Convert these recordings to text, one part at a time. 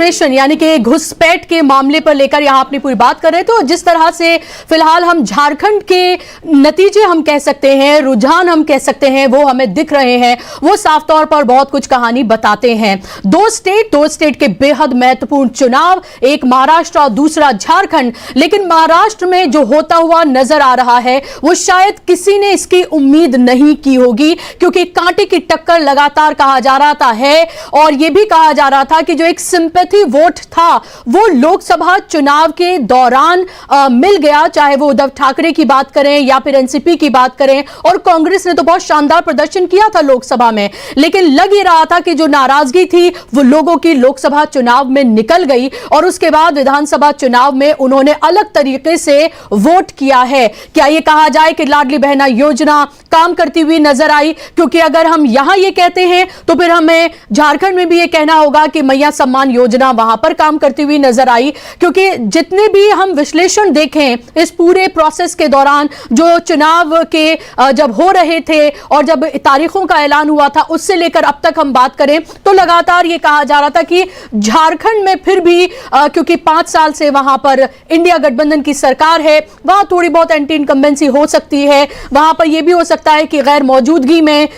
यानी कि घुसपैठ के मामले पर लेकर यहां अपनी पूरी बात कर रहे थे। तो जिस तरह से फिलहाल हम झारखंड के नतीजे हम कह सकते हैं, रुझान हम कह सकते हैं, वो हमें दिख रहे हैं, वो साफ तौर पर बहुत कुछ कहानी बताते हैं। दो स्टेट के बेहद महत्वपूर्ण चुनाव, एक महाराष्ट्र और दूसरा झारखंड। लेकिन महाराष्ट्र में जो होता हुआ नजर आ रहा है वो शायद किसी ने इसकी उम्मीद नहीं की होगी, क्योंकि कांटे की टक्कर लगातार कहा जा रहा है और यह भी कहा जा रहा था कि जो एक सिंपैथी वोट था वो लोकसभा चुनाव के दौरान मिल गया, चाहे वो उद्धव ठाकरे की बात करें या फिर एनसीपी की बात करें। और कांग्रेस ने तो बहुत शानदार प्रदर्शन किया था लोकसभा में, लेकिन लग ही रहा था कि जो नाराजगी थी वो लोगों की लोकसभा चुनाव में निकल गई और उसके बाद विधानसभा चुनाव में उन्होंने अलग तरीके से वोट किया है। क्या यह कहा जाए कि लाडली बहना योजना काम करती हुई नजर आई? क्योंकि अगर हम यहां यह कहते हैं तो फिर हमें झारखंड में भी यह कहना होगा कि मैया सम्मान योजना वहां पर काम करती हुई नजर आई। क्योंकि जितने भी हम विश्लेषण देखें इस पूरे प्रोसेस के दौरान, जो चुनाव के जब हो रहे थे और जब तारीखों का ऐलान हुआ था उससे लेकर अब तक हम बात करें तो लगातार यह कहा जा रहा था कि झारखंड में फिर भी क्योंकि 5 साल से वहां पर इंडिया गठबंधन की सरकार है, वहां थोड़ी बहुत एंटी इनकम्बेंसी हो सकती है, वहां पर यह भी हो सकता है कि गैर मौजूदगी में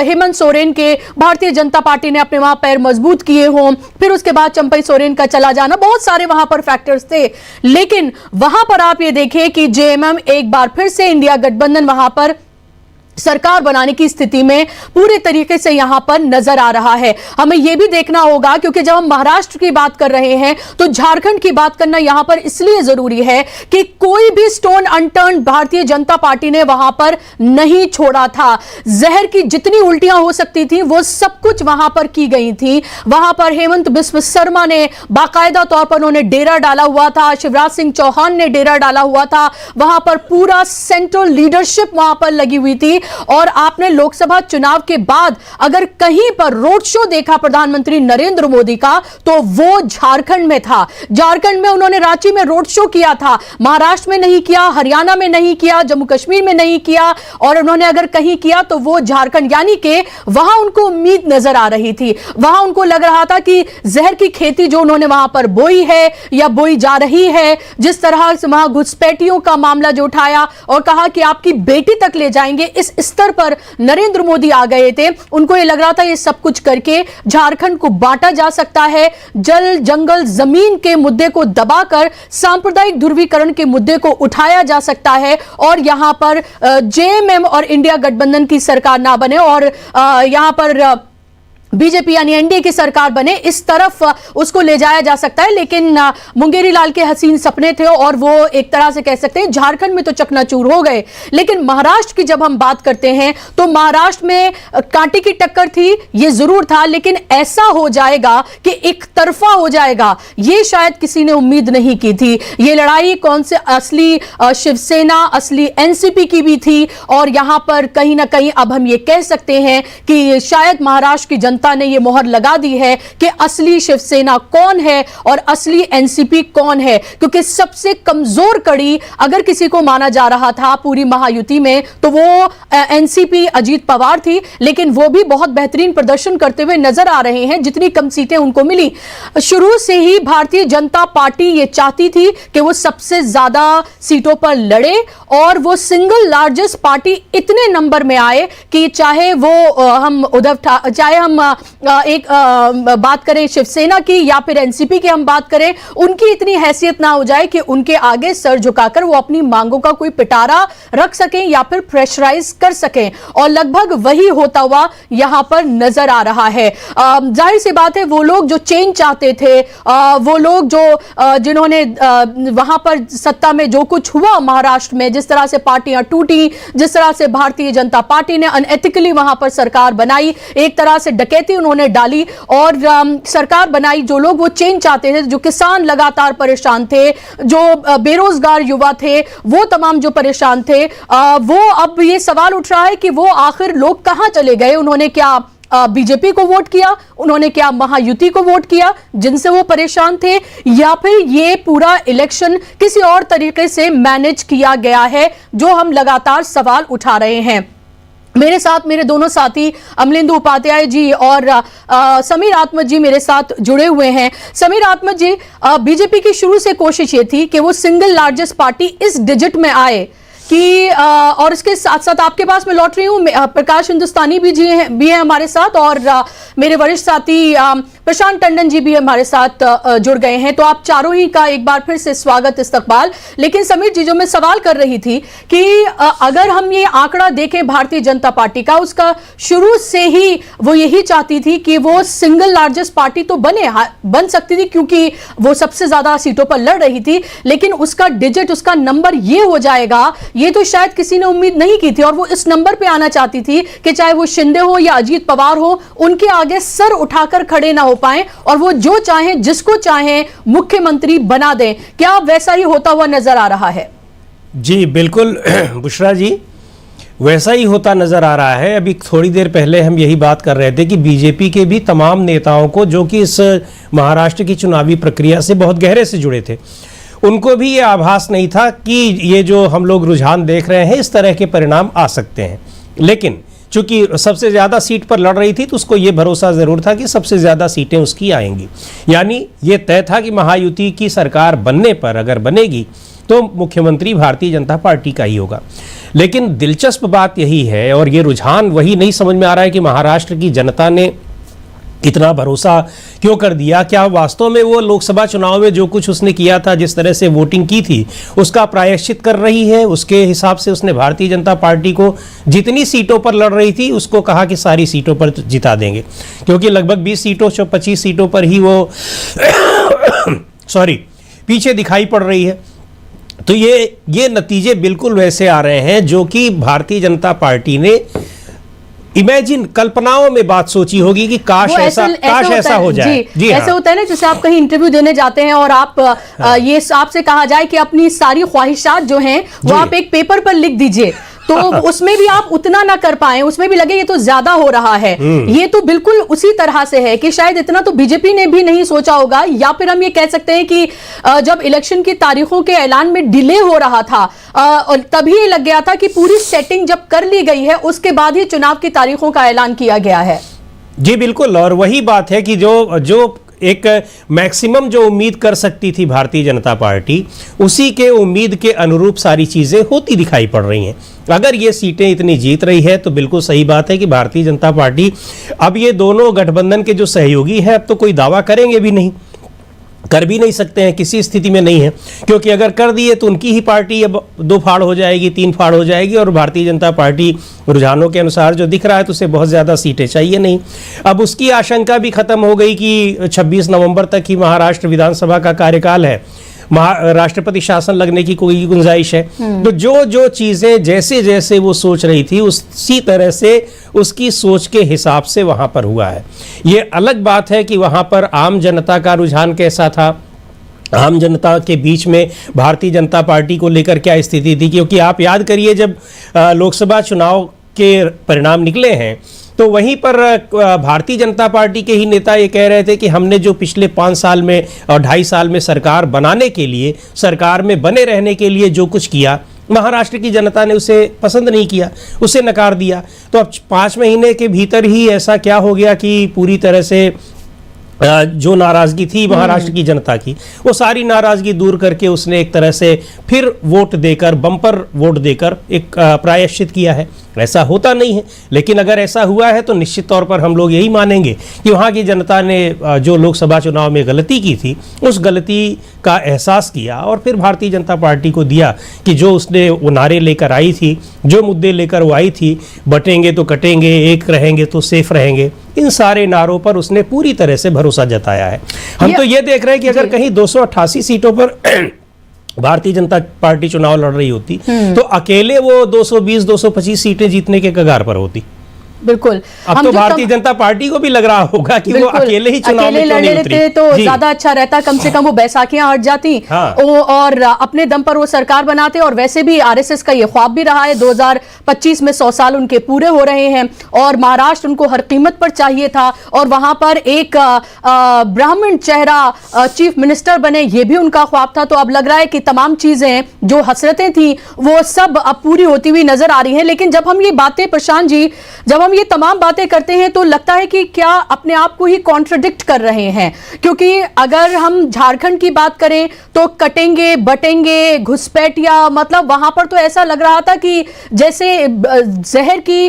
हेमंत सोरेन के भारतीय जनता पार्टी ने अपने वहां पैर मजबूत किए हों, फिर उसके बाद चंपई सोरेन का चला जाना, बहुत सारे वहां पर फैक्टर्स थे। लेकिन वहां पर आप ये देखें कि जेएमएम एक बार फिर से इंडिया गठबंधन वहां पर सरकार बनाने की स्थिति में पूरे तरीके से यहां पर नजर आ रहा है। हमें यह भी देखना होगा, क्योंकि जब हम महाराष्ट्र की बात कर रहे हैं तो झारखंड की बात करना यहां पर इसलिए जरूरी है कि कोई भी stone unturned Bharatiya Janata party ने वहां पर नहीं छोड़ा था। जहर की जितनी उल्टियां हो सकती थी वो सब कुछ वहां पर की गई थी। वहां पर हेमंत बिस्व शर्मा ने बाकायदा तौर पर उन्होंने डेरा डाला हुआ था, शिवराज सिंह चौहान ने डेरा डाला हुआ था, वहां पर पूरा सेंट्रल लीडरशिप वहां पर लगी हुई थी। और आपने लोकसभा चुनाव के बाद अगर कहीं पर रोड शो देखा प्रधानमंत्री नरेंद्र मोदी का तो वो झारखंड में था। झारखंड में उन्होंने रांची में रोड शो किया था, महाराष्ट्र में नहीं किया, हरियाणा में नहीं किया, जम्मू कश्मीर में नहीं किया, और उन्होंने अगर कहीं किया तो वो झारखंड, यानी कि वहां उनको उम्मीद नजर आ रही थी। वहां उनको लग रहा था कि जहर की खेती जो उन्होंने वहां पर बोई है या बोई जा रही है, जिस तरह से वहां घुसपैठियों का मामला जो उठाया और कहा कि आपकी बेटी तक ले जाएंगे, इस स्तर पर नरेंद्र मोदी आ गए थे। उनको यह लग रहा था ये सब कुछ करके झारखंड को बांटा जा सकता है, जल जंगल जमीन के मुद्दे को दबाकर सांप्रदायिक ध्रुवीकरण के मुद्दे को उठाया जा सकता है और यहां पर जेएमएम और इंडिया गठबंधन की सरकार ना बने और यहां पर बीजेपी यानी एनडीए की सरकार बने, इस तरफ उसको ले जाया जा सकता है। लेकिन मुंगेरी लाल के हसीन सपने थे और वो एक तरह से कह सकते हैं झारखंड में तो चकनाचूर हो गए। लेकिन महाराष्ट्र की जब हम बात करते हैं तो महाराष्ट्र में कांटे की टक्कर थी, ये जरूर था, लेकिन ऐसा हो जाएगा कि एक तरफा हो जाएगा ये शायद किसी ने उम्मीद नहीं की थी। ये लड़ाई कौन से असली शिवसेना, असली एनसीपी की भी थी और यहां पर कहीं ना कहीं अब हम ये कह सकते हैं कि शायद महाराष्ट्र की जनता ने यह मोहर लगा दी है कि असली शिवसेना कौन है और असली एनसीपी कौन है। क्योंकि सबसे कमजोर कड़ी अगर किसी को माना जा रहा था पूरी महायुति में तो वो एनसीपी अजीत पवार थी, लेकिन वो भी बहुत बेहतरीन प्रदर्शन करते हुए नजर आ रहे हैं जितनी कम सीटें उनको मिली। शुरू से ही भारतीय जनता पार्टी ये चाहती थी कि वो सबसे ज्यादा सीटों पर लड़े और वो सिंगल लार्जेस्ट पार्टी इतने नंबर में आए कि चाहे वो चाहे हम एक बात करें शिवसेना की या फिर एनसीपी की हम बात करें, उनकी इतनी हैसियत ना हो जाए कि उनके आगे सर झुकाकर वो अपनी मांगों का कोई पिटारा रख सकें या फिर प्रेशराइज कर सकें। और लगभग वही होता हुआ यहां पर नजर आ रहा है। जाहिर सी बात है वो लोग जो चेंज चाहते थे, वो लोग जो जिन्होंने वहां पर सत्ता में जो कुछ हुआ महाराष्ट्र में, जिस तरह से पार्टियां टूटी, जिस तरह से भारतीय जनता पार्टी ने अनएथिकली वहां पर सरकार बनाई, एक तरह से डकैती उन्होंने डाली और सरकार बनाई। जो लोग वो चेंज चाहते थे, जो किसान लगातार परेशान थे, जो बेरोजगार युवा थे, वो तमाम जो परेशान थे, वो अब ये सवाल उठ रहा है कि वो आखिर लोग कहां चले गए। उन्होंने क्या बीजेपी को वोट किया, उन्होंने क्या महायुति को वोट किया जिनसे वो परेशान थे, या फिर ये पूरा इलेक्शन किसी और तरीके से मैनेज किया गया है, जो हम लगातार सवाल उठा रहे हैं। मेरे साथ मेरे दोनों साथी अमलेंदु उपाध्याय जी और समीर आत्मज जी मेरे साथ जुड़े हुए हैं। समीर आत्मज जी, बीजेपी की शुरू से कोशिश ये थी कि वो सिंगल लार्जेस्ट पार्टी इस डिजिट में आए कि और इसके साथ साथ आपके पास मैं लौट रही हूँ, प्रकाश हिंदुस्तानी भी हैं हमारे साथ, और मेरे वरिष्ठ साथी प्रशांत टंडन जी भी हमारे साथ जुड़ गए हैं। तो आप चारों ही का एक बार फिर से स्वागत, इस्तकबाल। लेकिन समीर जी, जो मैं सवाल कर रही थी कि अगर हम ये आंकड़ा देखें भारतीय जनता पार्टी का, उसका शुरू से ही वो यही चाहती थी कि वो सिंगल लार्जेस्ट पार्टी तो बन सकती थी क्योंकि वो सबसे ज्यादा सीटों पर लड़ रही थी, लेकिन उसका डिजिट, उसका नंबर ये हो जाएगा, ये तो शायद किसी ने उम्मीद नहीं की थी। और वो इस नंबर पे आना चाहती थी कि चाहे वो शिंदे हो या अजीत पवार हो, उनके आगे सर उठाकर खड़े ना हो पाए और वो जो चाहें, जिसको चाहें मुख्यमंत्री बना दें। क्या वैसा ही होता हुआ नजर आ रहा है? जी बिल्कुल बुशरा जी, वैसा ही होता नजर आ रहा है। अभी थोड़ी देर पहले हम यही बात कर रहे थे कि बीजेपी के भी तमाम नेताओं को, जो कि इस महाराष्ट्र की चुनावी प्रक्रिया से बहुत गहरे से जुड़े थे, उनको भी ये आभास नहीं था कि ये जो हम लोग रुझान देख रहे हैं इस तरह के परिणाम आ सकते हैं। लेकिन चूंकि सबसे ज़्यादा सीट पर लड़ रही थी तो उसको ये भरोसा ज़रूर था कि सबसे ज़्यादा सीटें उसकी आएंगी, यानी ये तय था कि महायुति की सरकार बनने पर, अगर बनेगी तो मुख्यमंत्री भारतीय जनता पार्टी का ही होगा। लेकिन दिलचस्प बात यही है, और ये रुझान वही नहीं समझ में आ रहा है कि महाराष्ट्र की जनता ने इतना भरोसा क्यों कर दिया। क्या वास्तव में वो लोकसभा चुनाव में जो कुछ उसने किया था, जिस तरह से वोटिंग की थी, उसका प्रायश्चित कर रही है? उसके हिसाब से उसने भारतीय जनता पार्टी को जितनी सीटों पर लड़ रही थी उसको कहा कि सारी सीटों पर जिता देंगे, क्योंकि लगभग 20 सीटों 25 सीटों पर ही वो पीछे दिखाई पड़ रही है। तो ये नतीजे बिल्कुल वैसे आ रहे हैं जो कि भारतीय जनता पार्टी ने इमेजिन, कल्पनाओं में बात सोची होगी कि काश ऐसा हो जाए। जी ऐसे होता है ना, जैसे आप कहीं इंटरव्यू देने जाते हैं और आप ये आपसे कहा जाए कि अपनी सारी ख्वाहिशात जो हैं वो आप एक पेपर पर लिख दीजिए, तो उसमें भी आप उतना ना कर पाए, उसमें भी लगे ये तो ज्यादा हो रहा है। ये तो बिल्कुल उसी तरह से है कि शायद इतना तो बीजेपी ने भी नहीं सोचा होगा, या फिर हम ये कह सकते हैं कि जब इलेक्शन की तारीखों के ऐलान में डिले हो रहा था और तभी ये लग गया था कि पूरी सेटिंग जब कर ली गई है उसके बाद ही चुनाव की तारीखों का ऐलान किया गया है। जी बिल्कुल, और वही बात है कि जो एक मैक्सिमम जो उम्मीद कर सकती थी भारतीय जनता पार्टी, उसी के उम्मीद के अनुरूप सारी चीज़ें होती दिखाई पड़ रही हैं। अगर ये सीटें इतनी जीत रही है तो बिल्कुल सही बात है कि भारतीय जनता पार्टी, अब ये दोनों गठबंधन के जो सहयोगी हैं, अब तो कोई दावा करेंगे भी नहीं, कर भी नहीं सकते हैं, किसी स्थिति में नहीं है, क्योंकि अगर कर दिए तो उनकी ही पार्टी अब 2 फाड़ हो जाएगी, 3 फाड़ हो जाएगी, और भारतीय जनता पार्टी रुझानों के अनुसार जो दिख रहा है तो उसे बहुत ज़्यादा सीटें चाहिए नहीं। अब उसकी आशंका भी खत्म हो गई कि 26 नवंबर तक ही महाराष्ट्र विधानसभा का कार्यकाल है, राष्ट्रपति शासन लगने की कोई गुंजाइश है। तो जो चीजें जैसे जैसे वो सोच रही थी उसी तरह से उसकी सोच के हिसाब से वहां पर हुआ है। ये अलग बात है कि वहां पर आम जनता का रुझान कैसा था, आम जनता के बीच में भारतीय जनता पार्टी को लेकर क्या स्थिति थी, क्योंकि आप याद करिए जब लोकसभा चुनाव के परिणाम निकले हैं तो वहीं पर भारतीय जनता पार्टी के ही नेता ये कह रहे थे कि हमने जो पिछले 5 साल में और 2.5 साल में सरकार बनाने के लिए, सरकार में बने रहने के लिए जो कुछ किया, महाराष्ट्र की जनता ने उसे पसंद नहीं किया, उसे नकार दिया। तो अब 5 महीने के भीतर ही ऐसा क्या हो गया कि पूरी तरह से जो नाराजगी थी महाराष्ट्र की जनता की, वो सारी नाराजगी दूर करके उसने एक तरह से फिर वोट देकर, बम्पर वोट देकर एक प्रायश्चित किया है। ऐसा होता नहीं है, लेकिन अगर ऐसा हुआ है तो निश्चित तौर पर हम लोग यही मानेंगे कि वहाँ की जनता ने जो लोकसभा चुनाव में गलती की थी उस गलती का एहसास किया और फिर भारतीय जनता पार्टी को दिया कि जो उसने वो नारे लेकर आई थी, जो मुद्दे लेकर वो आई थी, बटेंगे तो कटेंगे, एक रहेंगे तो सेफ रहेंगे, इन सारे नारों पर उसने पूरी तरह से भरोसा जताया है। हम तो ये देख रहे हैं कि अगर कहीं 288 सीटों पर भारतीय जनता पार्टी चुनाव लड़ रही होती तो अकेले वो 220-225 सीटें जीतने के कगार पर होती। बिल्कुल। अब हम तो जो भारतीय जनता पार्टी को भी लग रहा होगा कि वो बिल्कुल, अकेले ही चुनाव अकेले में क्यों लड़ने नहीं उतरी। लेते तो जी। ज्यादा अच्छा रहता, कम से कम वो बैसाखियां हट जाती हाँ। और अपने दम पर वो सरकार बनाते। और वैसे भी आरएसएस का ये ख्वाब भी रहा है, 2025 में 100 साल उनके पूरे हो रहे हैं और महाराष्ट्र उनको हर कीमत पर चाहिए था और वहां पर एक ब्राह्मण चेहरा चीफ मिनिस्टर बने, ये भी उनका ख्वाब था। तो अब लग रहा है कि तमाम चीजें जो हसरतें थी वो सब अब पूरी होती हुई नजर आ रही हैं। लेकिन जब हम ये बातें, प्रशांत जी, जब हम ये तमाम बातें करते हैं तो लगता है कि क्या अपने आप को ही कॉन्ट्रडिक्ट कर रहे हैं, क्योंकि अगर हम झारखंड की बात करें तो कटेंगे बटेंगे घुसपैठिया, मतलब वहां पर तो ऐसा लग रहा था कि जैसे जहर की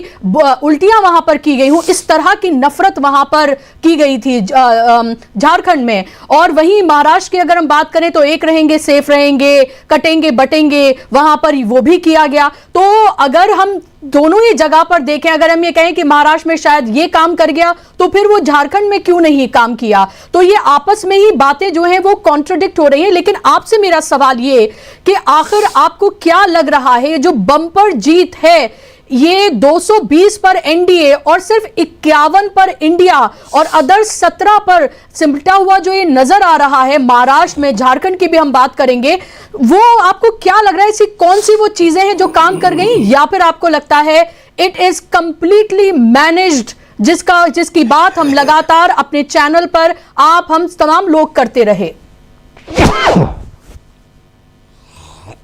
उल्टियां वहां पर की गई हूं, इस तरह की नफरत वहां पर की गई थी झारखंड में। और वहीं महाराष्ट्र की अगर हम बात करें तो एक रहेंगे सेफ रहेंगे, कटेंगे बटेंगे, वहां पर वो भी किया गया। तो अगर हम दोनों ही जगह पर देखें, अगर हम ये कहें कि महाराष्ट्र में शायद ये काम कर गया तो फिर वो झारखंड में क्यों नहीं काम किया? तो ये आपस में ही बातें जो हैं वो कॉन्ट्रडिक्ट हो रही हैं। लेकिन आपसे मेरा सवाल ये कि आखिर आपको क्या लग रहा है, जो बम्पर जीत है ये 220 पर एनडीए और सिर्फ 51 पर इंडिया और अदर्स 17 पर सिमटा हुआ जो ये नजर आ रहा है महाराष्ट्र में, झारखंड की भी हम बात करेंगे, वो आपको क्या लग रहा है, ऐसी कौन सी वो चीजें हैं जो काम कर गई, या फिर आपको लगता है इट इज कंप्लीटली मैनेज्ड, जिसकी बात हम लगातार अपने चैनल पर आप हम तमाम लोग करते रहे?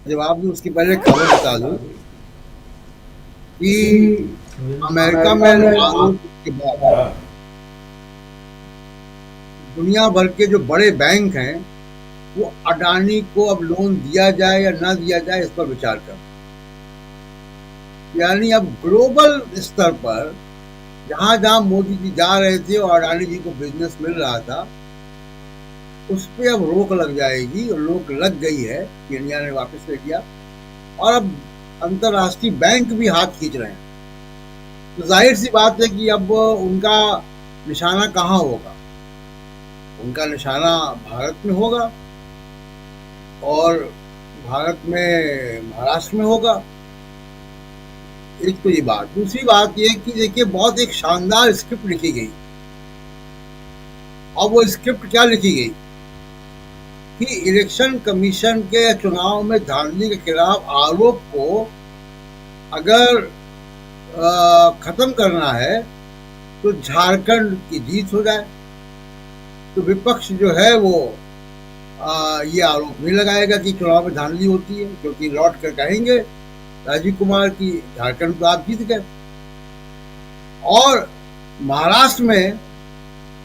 जवाब दूं उसकी पहले खबर बता दूं कि अमेरिका में आरोप के बाद दुनिया भर के जो बड़े बैंक हैं वो अडानी को अब लोन दिया जाए या ना दिया जाए इस पर विचार कर, यानी अब ग्लोबल स्तर पर जहां जहां मोदी जी जा रहे थे और अडानी जी को बिजनेस मिल रहा था उस पर अब रोक लग जाएगी, और रोक लग गई है कि इंडिया ने वापस ले लिया और अब अंतर्राष्ट्रीय बैंक भी हाथ खींच रहे हैं। तो जाहिर सी बात है कि अब उनका निशाना कहाँ होगा? उनका निशाना भारत में होगा और भारत में महाराष्ट्र में होगा। एक तो ये बात। दूसरी बात ये कि देखिए बहुत एक शानदार स्क्रिप्ट लिखी गई, और वो स्क्रिप्ट क्या लिखी गई कि इलेक्शन कमीशन के चुनाव में धांधली के खिलाफ आरोप को अगर खत्म करना है तो झारखंड की जीत हो जाए, तो विपक्ष जो है वो ये आरोप नहीं लगाएगा कि चुनाव में धांधली होती है, क्योंकि लौट कर कहेंगे राजीव कुमार की झारखंड तो आप जीत गए। और महाराष्ट्र में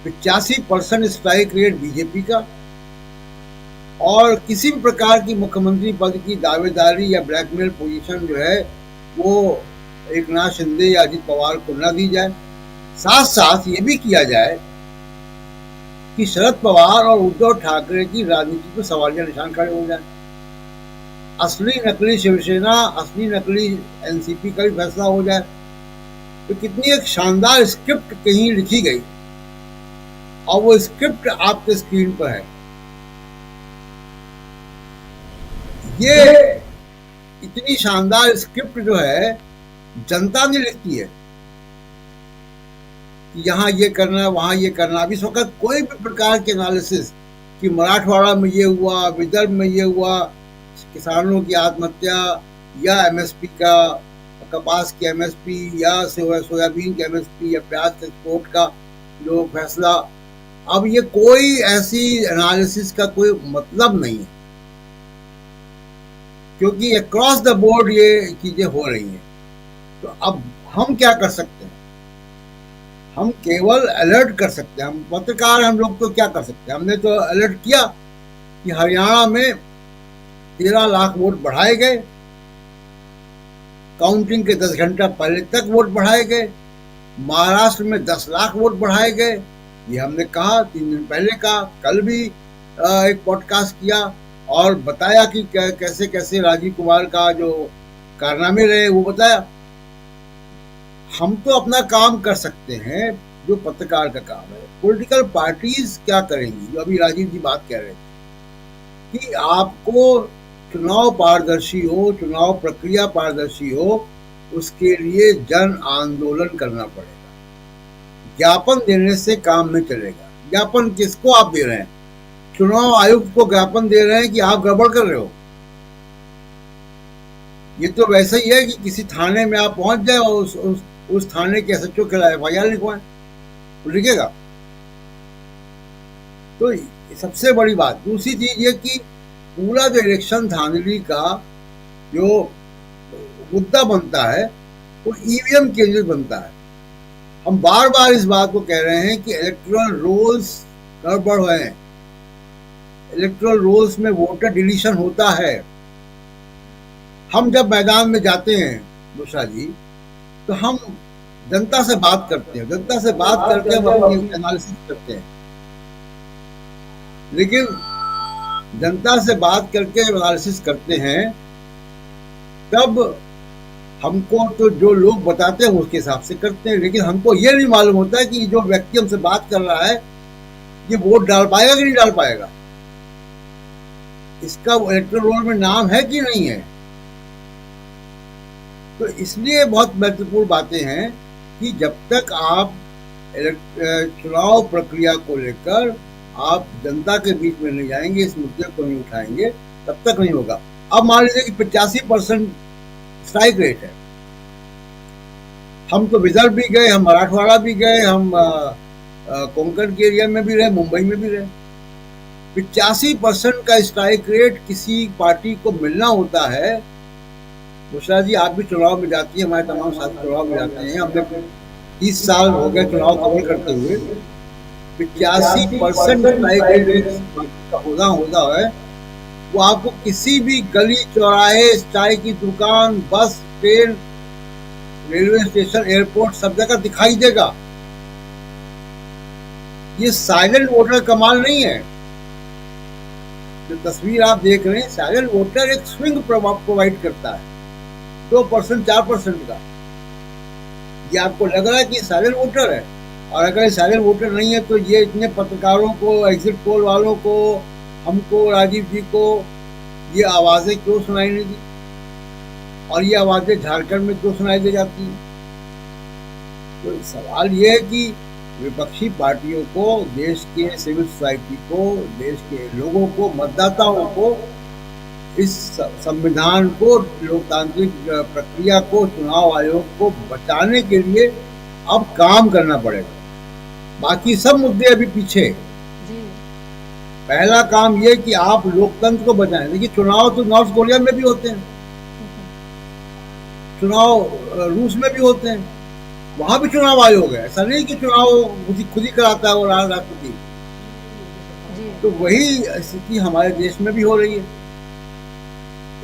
85% स्ट्राइक रेट बीजेपी का, और किसी भी प्रकार की मुख्यमंत्री पद की दावेदारी या ब्लैकमेल पोजीशन जो है वो एक नाथ शिंदे या अजित पवार को न दी जाए। साथ साथ ये भी किया जाए कि शरद पवार और उद्धव ठाकरे की राजनीति पर सवालिया निशान खड़े हो जाए। असली नकली शिवसेना, असली नकली एनसीपी का भी फैसला हो जाए। तो कितनी एक शानदार स्क्रिप्ट कहीं लिखी गई, और वो स्क्रिप्ट आपके स्क्रीन पर है। ये इतनी शानदार स्क्रिप्ट जो है जनता ने लिखती है कि यहाँ ये करना है, वहां ये करना। अभी इस वक्त कोई भी प्रकार के एनालिसिस कि मराठवाड़ा में ये हुआ, विदर्भ में ये हुआ, किसानों की आत्महत्या या एमएसपी का, कपास की एमएसपी या सोयाबीन की एमएसपी या प्याज के एक्सपोर्ट का जो फैसला, अब ये कोई ऐसी एनालिसिस का कोई मतलब नहीं है, क्योंकि अक्रॉस द बोर्ड ये चीजें हो रही हैं। तो अब हम क्या कर सकते हैं? हम केवल अलर्ट कर सकते हैं। हम पत्रकार, हम लोग तो क्या कर सकते हैं? हमने तो अलर्ट किया कि हरियाणा में 13 लाख वोट बढ़ाए गए, काउंटिंग के 10 घंटा पहले तक वोट बढ़ाए गए। महाराष्ट्र में 10 लाख वोट बढ़ाए गए, ये हमने कहा 3 दिन पहले का। कल भी एक पॉडकास्ट किया और बताया कि कैसे कैसे राजीव कुमार का जो कारनामे रहे वो बताया। हम तो अपना काम कर सकते हैं जो पत्रकार का काम है। पॉलिटिकल पार्टीज क्या करेंगी? जो अभी राजीव जी बात कह रहे थे कि आपको चुनाव पारदर्शी हो, चुनाव प्रक्रिया पारदर्शी हो, उसके लिए जन आंदोलन करना पड़ेगा। ज्ञापन देने से काम नहीं चलेगा। ज्ञापन किसको आप दे रहे हैं? चुनाव आयुक्त को ज्ञापन दे रहे हैं कि आप गड़बड़ कर रहे हो। ये तो वैसा ही है कि किसी थाने में आप पहुंच जाए और उस थाने के एसएचओ के FIR लिखवाएं, तो लिखेगा। तो सबसे बड़ी बात। दूसरी चीज ये कि पूरा जो इलेक्शन धांधली का जो मुद्दा बनता है वो ईवीएम के लिए बनता है। हम बार बार इस बात को कह रहे हैं कि इलेक्टोरल रोल्स गड़बड़ हैं, इलेक्टोरल रोल्स में वोटर डिलीशन होता है। हम जब मैदान में जाते हैं बुशरा जी, तो हम जनता से बात करते हैं, जनता से बात करके हम अपनी एनालिसिस करते हैं। लेकिन जनता से बात करके एनालिसिस करते हैं तब हमको तो जो लोग बताते हैं उसके हिसाब से करते हैं, लेकिन हमको ये नहीं मालूम होता है कि जो व्यक्ति हमसे बात कर रहा है ये वोट डाल पाएगा कि नहीं डाल पाएगा, इसका इलेक्टोरल रोल में नाम है कि नहीं है। तो इसलिए बहुत महत्वपूर्ण बातें हैं कि जब तक आप चुनाव प्रक्रिया को लेकर आप जनता के बीच में नहीं जाएंगे, इस मुद्दे को नहीं उठाएंगे, तब तक नहीं होगा। अब मान लीजिए कि 85% स्ट्राइक रेट है। हम तो विदर्भ भी गए, हम मराठवाड़ा भी गए, हम कोंकण के एरिया में भी रहे, मुंबई में भी रहे। 85% का स्ट्राइक रेट किसी पार्टी को मिलना होता है। बुशरा जी आप भी चुनाव में जाती है, हमारे तमाम साथी चुनाव में जाते हैं, हमने 30 साल हो गए चुनाव कवर करते हुए। 85% स्ट्राइक रेट होता है वो आपको किसी भी गली चौराहे, चाय की दुकान, बस, ट्रेन, रेलवे स्टेशन, एयरपोर्ट, सब जगह दिखाई देगा। ये साइलेंट वोटर कमाल नहीं है। जो तस्वीर आप देख रहे हैं, साइलेंट वोटर एक स्विंग प्रोवाइड करता है 2%, 4% का। ये आपको लग रहा है कि साइलेंट वोटर है, और अगर साइलेंट वोटर नहीं है तो ये इतने पत्रकारों को, एग्जिट पोल वालों को, हमको, राजीव जी को ये आवाजें क्यों सुनाई नहीं दी, और ये आवाजें झारखंड में क्यों सुनाई दे जाती हैं? तो सवाल ये है कि विपक्षी पार्टियों को, देश के सिविल सोसाइटी को, देश के लोगों को, मतदाताओं को इस संविधान को, लोकतांत्रिक प्रक्रिया को, चुनाव आयोग को बचाने के लिए अब काम करना पड़ेगा। बाकी सब मुद्दे अभी पीछे। पहला काम यह कि आप लोकतंत्र को बचाएं। देखिए चुनाव तो नॉर्थ कोरिया में भी होते हैं, चुनाव रूस में भी होते हैं, वहां भी चुनाव आयोग है। ऐसा नहीं कि चुनाव खुद ही कराता है वो राष्ट्रपति। तो वही स्थिति हमारे देश में भी हो रही है।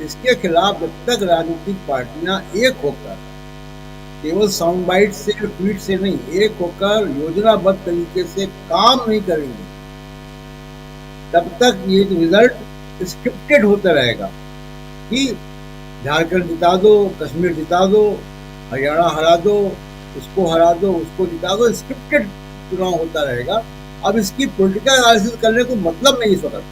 इसके खिलाफ जब तक राजनीतिक पार्टियां एक होकर, केवल साउंड बाइट से, ट्वीट से नहीं, एक होकर योजनाबद्ध तरीके से काम नहीं करेंगे, तब तक ये रिजल्ट स्क्रिप्टेड होता रहेगा कि झारखंड जिता दो, कश्मीर जिता दो, हरियाणा हरा दो, उसको हरा दो, उसको जिता दो। स्क्रिप्टेड चुनाव होता रहेगा। अब इसकी पॉलिटिकल एनालिसिस करने को मतलब नहीं इस वक्त।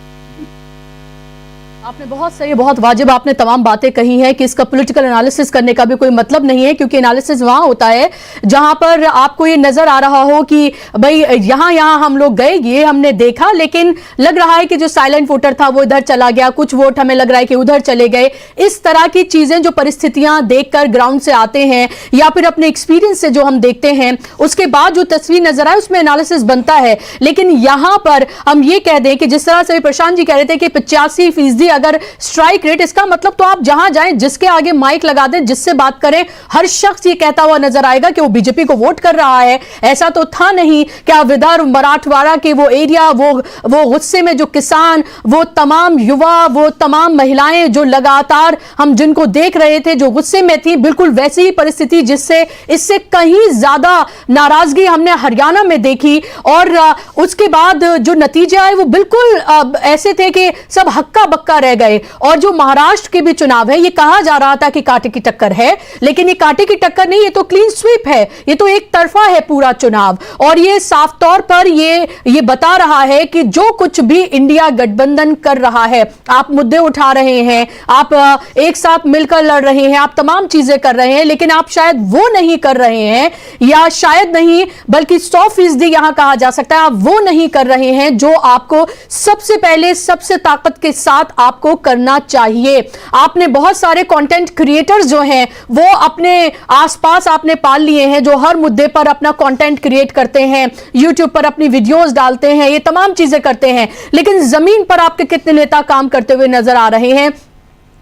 आपने बहुत सही, बहुत वाजिब आपने तमाम बातें कही हैं कि इसका पॉलिटिकल एनालिसिस करने का भी कोई मतलब नहीं है, क्योंकि एनालिसिस वहां होता है जहां पर आपको ये नजर आ रहा हो कि भाई यहां हम लोग गए, ये हमने देखा, लेकिन लग रहा है कि जो साइलेंट वोटर था वो इधर चला गया, कुछ वोट हमें लग रहा है कि उधर चले गए। इस तरह की चीजें जो परिस्थितियां देखकर ग्राउंड से आते हैं या फिर अपने एक्सपीरियंस से जो हम देखते हैं, उसके बाद जो तस्वीर नजर आए उसमें एनालिसिस बनता है। लेकिन यहां पर हम ये कह दें कि जिस तरह से प्रशांत जी कह रहे थे कि 85% अगर स्ट्राइक रेट, इसका मतलब तो आप जहां जाएं, जिसके आगे माइक लगा दें, जिससे बात करें, हर शख्स ये कहता हुआ नजर आएगा कि वो बीजेपी को वोट कर रहा है। ऐसा तो था नहीं क्या विदर्भ, मराठवाड़ा के वो एरिया, वो गुस्से में जो किसान, वो तमाम युवा, वो तमाम महिलाएं जो लगातार हम जिनको देख रहे थे, जो गुस्से में थी, बिल्कुल वैसी ही परिस्थिति जिससे इससे कहीं ज्यादा नाराजगी हमने हरियाणा में देखी। और उसके बाद जो नतीजे आए वो बिल्कुल ऐसे थे कि सब हक्का बक्का रह गए। और जो महाराष्ट्र के भी चुनाव है, ये कहा जा रहा था कि कांटे की टक्कर है, लेकिन ये कांटे की टक्कर नहीं, ये तो क्लीन स्वीप है, ये तो एक तरफा है पूरा चुनाव। और ये साफ तौर पर ये बता रहा है कि जो कुछ भी इंडिया गठबंधन कर रहा है, आप मुद्दे उठा रहे हैं, आप एक साथ मिलकर लड़ रहे हैं, आप तमाम चीजें कर रहे हैं, लेकिन आप शायद वो नहीं कर रहे हैं, या शायद नहीं बल्कि 100% यहां कहा जा सकता है आप वो नहीं कर रहे हैं जो आपको सबसे पहले सबसे ताकत के साथ आपको करना चाहिए। आपने बहुत सारे कंटेंट क्रिएटर्स जो हैं वो अपने आसपास आपने पाल लिए हैं, जो हर मुद्दे पर अपना कंटेंट क्रिएट करते हैं, यूट्यूब पर अपनी वीडियोस डालते हैं, ये तमाम चीजें करते हैं, लेकिन जमीन पर आपके कितने नेता काम करते हुए नजर आ रहे हैं?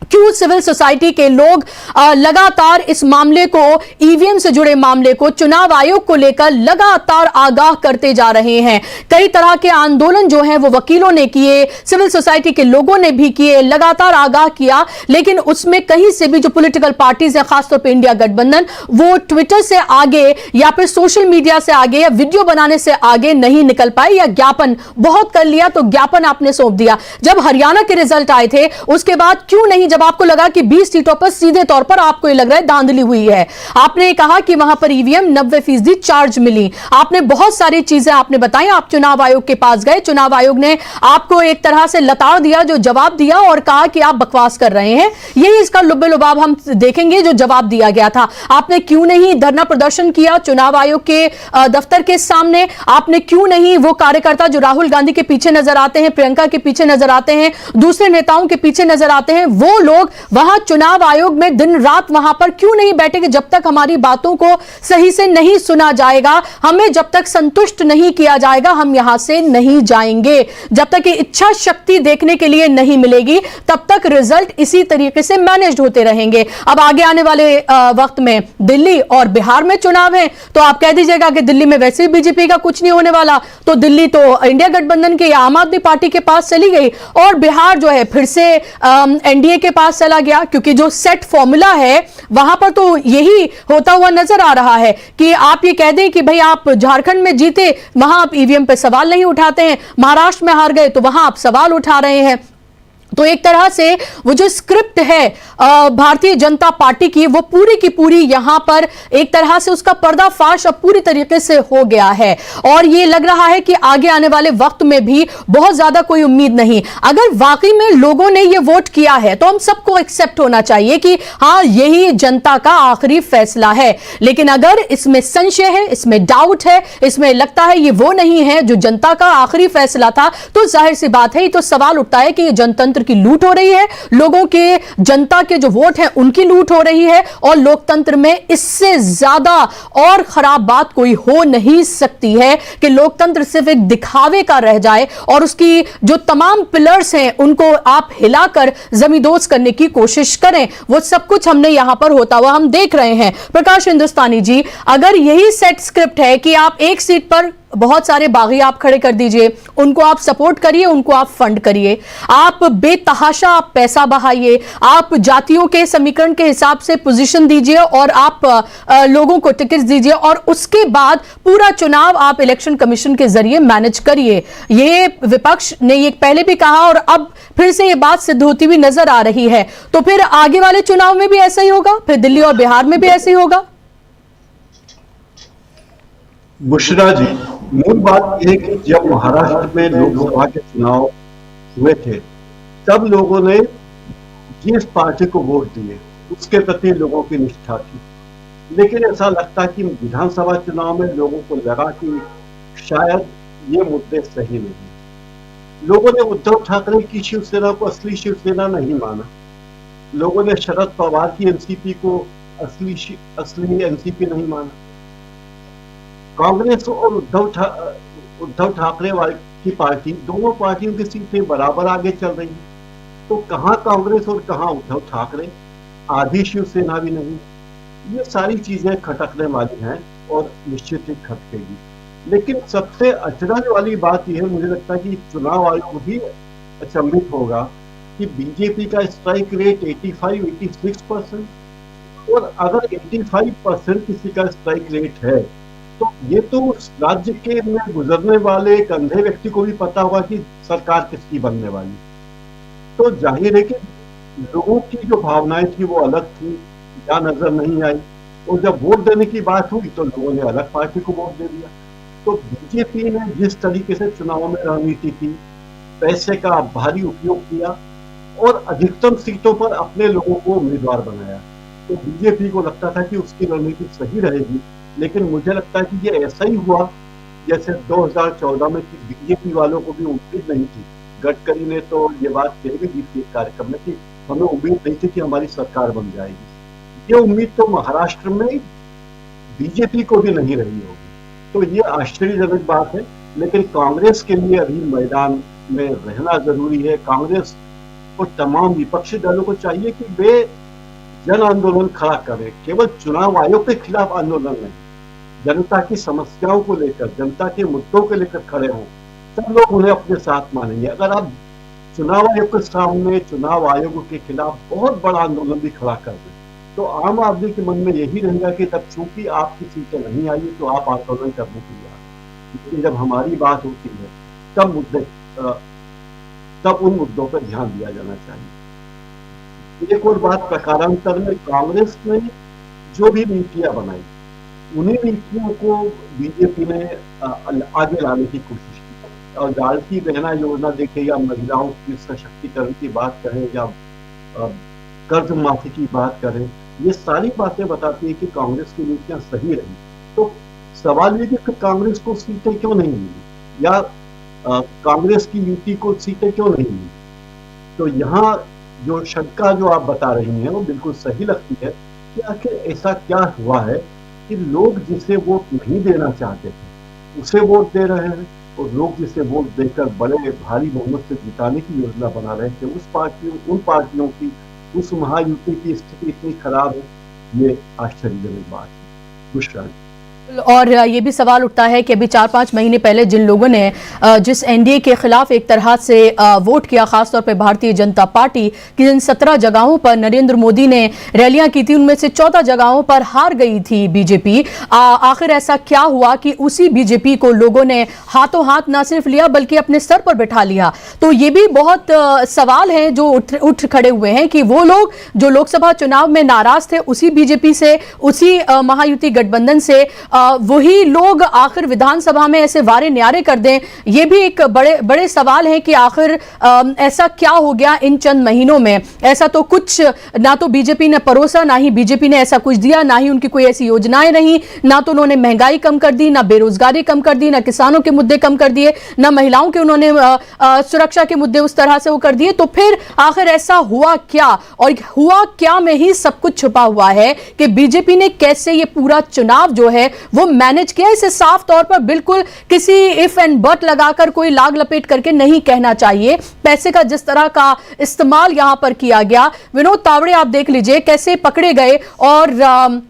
क्यों सिविल सोसाइटी के लोग लगातार इस मामले को, ईवीएम से जुड़े मामले को, चुनाव आयोग को लेकर लगातार आगाह करते जा रहे हैं? कई तरह के आंदोलन जो हैं वो वकीलों ने किए, सिविल सोसाइटी के लोगों ने भी किए, लगातार आगाह किया, लेकिन उसमें कहीं से भी जो पॉलिटिकल पार्टीज हैं, खासतौर पर इंडिया गठबंधन, वो ट्विटर से आगे या फिर सोशल मीडिया से आगे या वीडियो बनाने से आगे नहीं निकल पाए, या ज्ञापन बहुत कर लिया तो ज्ञापन आपने सौंप दिया। जब हरियाणा के रिजल्ट आए थे उसके बाद क्यों नहीं, जब आपको लगा कि 20 सीटों पर सीधे तौर पर आपको ये लग रहा है धांधली हुई है, आपने कहा कि वहां पर ईवीएम 90% चार्ज मिली, आपने बहुत सारी चीजें आपने बताई, आप चुनाव आयोग के पास गए, चुनाव आयोग ने आपको एक तरह से लताड़ दिया, जो जवाब दिया, और कहा कि आप बकवास कर रहे हैं। यही इसका लुब्बे लुबाब हम देखेंगे जो जवाब दिया गया था। आपने क्यों नहीं धरना प्रदर्शन किया चुनाव आयोग के दफ्तर के सामने? आपने क्यों नहीं वो कार्यकर्ता जो राहुल गांधी के पीछे नजर आते हैं, प्रियंका के पीछे नजर आते हैं, दूसरे नेताओं के पीछे नजर आते हैं, वो लोग वहां चुनाव आयोग में दिन रात वहां पर क्यों नहीं बैठे कि जब तक हमारी बातों को सही से नहीं सुना जाएगा, हमें जब तक संतुष्ट नहीं किया जाएगा, हम यहां से नहीं जाएंगे। जब तक ये इच्छा शक्ति देखने के लिए नहीं मिलेगी, तब तक रिजल्ट इसी तरीके से मैनेज होते रहेंगे। अब आगे आने वाले वक्त में दिल्ली और बिहार में चुनाव है, तो आप कह दीजिएगा कि दिल्ली में वैसे ही बीजेपी का कुछ नहीं होने वाला, तो दिल्ली तो इंडिया गठबंधन के या आम आदमी पार्टी के पास चली गई, और बिहार जो है फिर से एनडीए के पास चला गया, क्योंकि जो सेट फॉर्मूला है वहां पर तो यही होता हुआ नजर आ रहा है कि आप ये कह दें कि भाई आप झारखंड में जीते, वहां आप ईवीएम पे सवाल नहीं उठाते हैं, महाराष्ट्र में हार गए तो वहां आप सवाल उठा रहे हैं। तो एक तरह से वो जो स्क्रिप्ट है भारतीय जनता पार्टी की, वो पूरी की पूरी यहां पर एक तरह से उसका पर्दाफाश अब पूरी तरीके से हो गया है, और ये लग रहा है कि आगे आने वाले वक्त में भी बहुत ज्यादा कोई उम्मीद नहीं। अगर वाकई में लोगों ने ये वोट किया है तो हम सबको एक्सेप्ट होना चाहिए कि हाँ, यही जनता का आखिरी फैसला है, लेकिन अगर इसमें संशय है, इसमें डाउट है, इसमें लगता है ये वो नहीं है जो जनता का आखिरी फैसला था, तो जाहिर सी बात है, ये तो सवाल उठता है कि ये जनतंत्र की लूट हो रही है, लोगों के, जनता के जो वोट हैं उनकी लूट हो रही है, और लोकतंत्र में इससे ज्यादा और खराब बात कोई हो नहीं सकती है कि लोकतंत्र सिर्फ एक दिखावे का रह जाए और उसकी जो तमाम पिलर्स हैं उनको आप हिलाकर जमींदोज करने की कोशिश करें। वो सब कुछ हमने यहां पर होता हुआ हम देख रहे हैं। प्रकाश हिंदुस्तानी जी, अगर यही सेट स्क्रिप्ट है कि आप एक सीट पर बहुत सारे बागी आप खड़े कर दीजिए, उनको आप सपोर्ट करिए, उनको आप फंड करिए, आप बेतहाशा आप पैसा बहाइए, आप जातियों के समीकरण के हिसाब से पोजीशन दीजिए और आप लोगों को टिकट दीजिए, और उसके बाद पूरा चुनाव आप इलेक्शन कमीशन के जरिए मैनेज करिए। ये विपक्ष ने ये पहले भी कहा और अब फिर से ये बात सिद्ध होती हुई नजर आ रही है। तो फिर आगे वाले चुनाव में भी ऐसा ही होगा, फिर दिल्ली और बिहार में भी ऐसा ही होगा। बुशरा जी, मूल बात यह कि जब महाराष्ट्र में लोकसभा के चुनाव हुए थे तब लोगों ने जिस पार्टी को वोट दिए उसके प्रति लोगों की निष्ठा थी, लेकिन ऐसा लगता है कि विधानसभा चुनाव में लोगों को लगा कि शायद ये मुद्दे सही नहीं। लोगों ने उद्धव ठाकरे की शिवसेना को असली शिवसेना नहीं माना, लोगों ने शरद पवार की एनसीपी को असली एनसीपी नहीं माना, कांग्रेस और उद्धव ठाकरे की पार्टी, दोनों पार्टियों की सीटें बराबर आगे चल रही हैं, तो कहां कांग्रेस और कहां उद्धव ठाकरे, आधी शिवसेना भी नहीं। ये सारी चीजें खटकने वाली हैं और निश्चित ही खटकेगी। लेकिन सबसे अचरज वाली बात यह है, मुझे लगता है कि चुनाव आयोग भी अचंभित होगा कि बीजेपी का स्ट्राइक रेट 85-86%, और अगर 85% किसी का स्ट्राइक रेट है तो ये तो उस राज्य के में गुजरने वाले एक अंधे व्यक्ति को भी पता होगा कि सरकार किसकी बनने वाली। तो जाहिर है कि लोगों की जो भावनाएं थी वो अलग थी या नजर नहीं आई, और जब वोट देने की बात हुई तो लोगों ने अलग पार्टी को वोट दे दिया। तो बीजेपी ने जिस तरीके से चुनाव में रणनीति की, पैसे का भारी उपयोग किया और अधिकतम सीटों पर अपने लोगों को उम्मीदवार बनाया, तो बीजेपी को लगता था कि उसकी रणनीति सही रहेगी। लेकिन मुझे लगता है कि ये ऐसा ही हुआ जैसे 2014 में कि बीजेपी वालों को भी उम्मीद नहीं थी। गडकरी ने तो ये बात कही गई थी कार्यक्रम में कि हमें उम्मीद नहीं थी कि हमारी सरकार बन जाएगी। ये उम्मीद तो महाराष्ट्र में बीजेपी को भी नहीं रही होगी। तो ये आश्चर्यजनक बात है, लेकिन कांग्रेस के लिए अभी मैदान में रहना जरूरी है। कांग्रेस को तमाम विपक्षी दलों को चाहिए कि वे जन आंदोलन खड़ा करें, केवल चुनाव आयोग के खिलाफ आंदोलन नहीं, जनता की समस्याओं को लेकर, जनता के मुद्दों को लेकर खड़े हों, सब लोग उन्हें अपने साथ मानेंगे। अगर आप चुनाव आयोग के सामने, चुनाव आयोग के खिलाफ बहुत बड़ा आंदोलन भी खड़ा कर दें, तो आम आदमी के मन में यही रहेगा कि तब चूंकि आपकी सीटें नहीं आई तो आप आंदोलन करने के लिए आए। लेकिन जब हमारी बात होती है तब उन मुद्दों पर ध्यान दिया जाना चाहिए। एक और बात, प्रकारांतर में कांग्रेस ने जो भी नीतियां बनाई, उन्हीं नीतियों को बीजेपी ने आगे लाने की कोशिश की। और लाड़की बहना योजना देखें या महिलाओं की सशक्तिकरण की बात करें या कर्ज माफी की बात करें, ये सारी बातें बताती है कि कांग्रेस की नीतियां सही रही। तो सवाल ये कि कांग्रेस को सीटें क्यों नहीं मिली या कांग्रेस की युति को सीटें क्यों नहीं मिली। तो यहाँ जो शंका जो आप बता रही हैं वो बिल्कुल सही लगती है कि आखिर ऐसा क्या हुआ है कि लोग जिसे वोट नहीं देना चाहते थे उसे वोट दे रहे हैं, और लोग जिसे वोट देकर बड़े भारी बहुमत से जिताने की योजना बना रहे थे उन पार्टियों की, उस महायुति की स्थिति इतनी खराब है, ये आश्चर्यजनक बात है। दूसरा, और ये भी सवाल उठता है कि अभी 4-5 महीने पहले जिन लोगों ने जिस एनडीए के खिलाफ एक तरह से वोट किया, खासतौर पर भारतीय जनता पार्टी की, जिन 17 जगहों पर नरेंद्र मोदी ने रैलियां की थी उनमें से 14 जगहों पर हार गई थी बीजेपी। आखिर ऐसा क्या हुआ कि उसी बीजेपी को लोगों ने हाथों हाथ न सिर्फ लिया बल्कि अपने सर पर बैठा लिया। तो ये भी बहुत सवाल हैं जो उठ खड़े हुए हैं कि वो लोग जो लोकसभा चुनाव में नाराज थे उसी बीजेपी से, उसी महायुति गठबंधन से, वही लोग आखिर विधानसभा में ऐसे वारे न्यारे कर दें। ये भी एक बड़े सवाल है कि आखिर ऐसा क्या हो गया इन चंद महीनों में। ऐसा तो कुछ ना तो बीजेपी ने परोसा, ना ही बीजेपी ने ऐसा कुछ दिया, ना ही उनकी कोई ऐसी योजनाएं रही, ना तो उन्होंने महंगाई कम कर दी, ना बेरोजगारी कम कर दी, ना किसानों के मुद्दे कम कर दिए, ना महिलाओं के उन्होंने सुरक्षा के मुद्दे उस तरह से वो कर दिए। तो फिर आखिर ऐसा हुआ क्या, और हुआ क्या में ही सब कुछ छुपा हुआ है कि बीजेपी ने कैसे ये पूरा चुनाव जो है वो मैनेज किया। इसे साफ तौर पर बिल्कुल किसी इफ एंड बट लगाकर, कोई लाग लपेट करके नहीं कहना चाहिए। पैसे का जिस तरह का इस्तेमाल यहां पर किया गया, विनोद तावड़े आप देख लीजिए कैसे पकड़े गए, और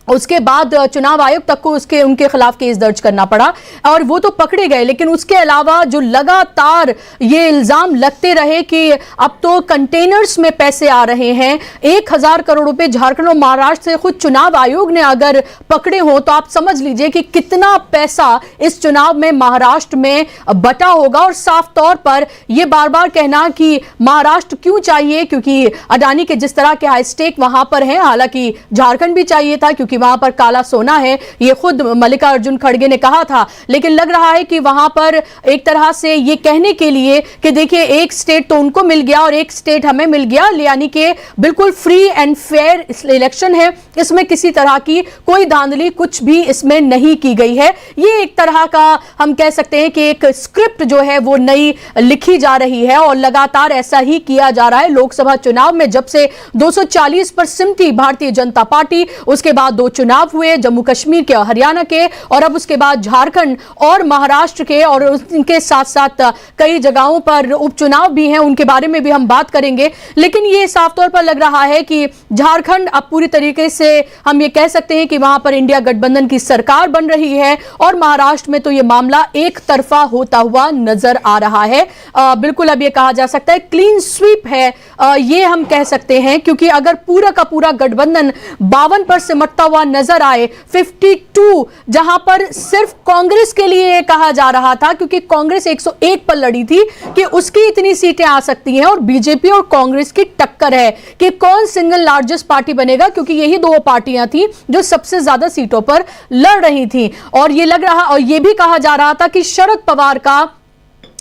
उसके बाद चुनाव आयोग तक को उनके खिलाफ केस दर्ज करना पड़ा, और वो तो पकड़े गए। लेकिन उसके अलावा जो लगातार ये इल्जाम लगते रहे कि अब तो कंटेनर्स में पैसे आ रहे हैं, 1000 करोड़ रुपए झारखंड और महाराष्ट्र से खुद चुनाव आयोग ने अगर पकड़े हो तो आप समझ लीजिए कि कितना पैसा इस चुनाव में महाराष्ट्र में बटा होगा। और साफ तौर पर यह बार बार कहना कि महाराष्ट्र क्यों चाहिए, क्योंकि अडानी के जिस तरह के हाई स्टेक वहां पर है, हालांकि झारखंड भी चाहिए था क्योंकि वहां पर काला सोना है, ये खुद मल्लिकार्जुन खड़गे ने कहा था। लेकिन लग रहा है कि वहां पर एक तरह से ये कहने के लिए कि देखिए एक स्टेट तो उनको मिल गया और एक स्टेट हमें मिल गया, यानी कि बिल्कुल फ्री एंड फेयर इलेक्शन है, इसमें किसी तरह की कोई धांधली कुछ भी इसमें नहीं की गई है। ये एक तरह का हम कह सकते हैं कि एक स्क्रिप्ट जो है वो नई लिखी जा रही है, और लगातार ऐसा ही किया जा रहा है। लोकसभा चुनाव में जब से 240 पर सिमटी भारतीय जनता पार्टी, उसके बाद 2 चुनाव हुए, जम्मू कश्मीर के, हरियाणा के, और अब उसके बाद झारखंड और महाराष्ट्र के, और उनके साथ साथ कई जगहों पर उपचुनाव भी हैं, उनके बारे में भी हम बात करेंगे। लेकिन ये साफ तौर पर लग रहा है कि झारखंड अब पूरी तरीके से हम ये कह सकते हैं कि वहां पर इंडिया गठबंधन की सरकार बन रही है, और महाराष्ट्र में तो ये मामला एक तरफा होता हुआ नजर आ रहा है। बिल्कुल अब ये कहा जा सकता है क्लीन स्वीप है, ये हम कह सकते हैं, क्योंकि अगर पूरा का पूरा गठबंधन 52 पर सिमटता हुआ हुआ नजर आए। 52 जहां पर सिर्फ कांग्रेस के लिए ये कहा जा रहा था, क्योंकि कांग्रेस 101 पर लड़ी थी कि उसकी इतनी सीटें आ सकती हैं, और बीजेपी और कांग्रेस की टक्कर है कि कौन सिंगल लार्जेस्ट पार्टी बनेगा, क्योंकि यही दो पार्टियां थी जो सबसे ज्यादा सीटों पर लड़ रही थी। और ये लग रहा, और ये भी कहा जा रहा था कि शरद पवार का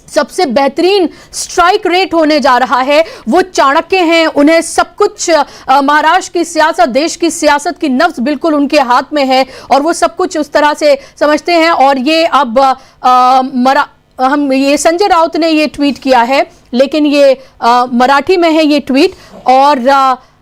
सबसे बेहतरीन स्ट्राइक रेट होने जा रहा है। वो चाणक्य हैं, उन्हें सब कुछ महाराष्ट्र की सियासत, देश की सियासत की नब्ज बिल्कुल उनके हाथ में है, और वो सब कुछ उस तरह से समझते हैं। और ये अब हम ये संजय राउत ने ये ट्वीट किया है, लेकिन ये मराठी में है ये ट्वीट, और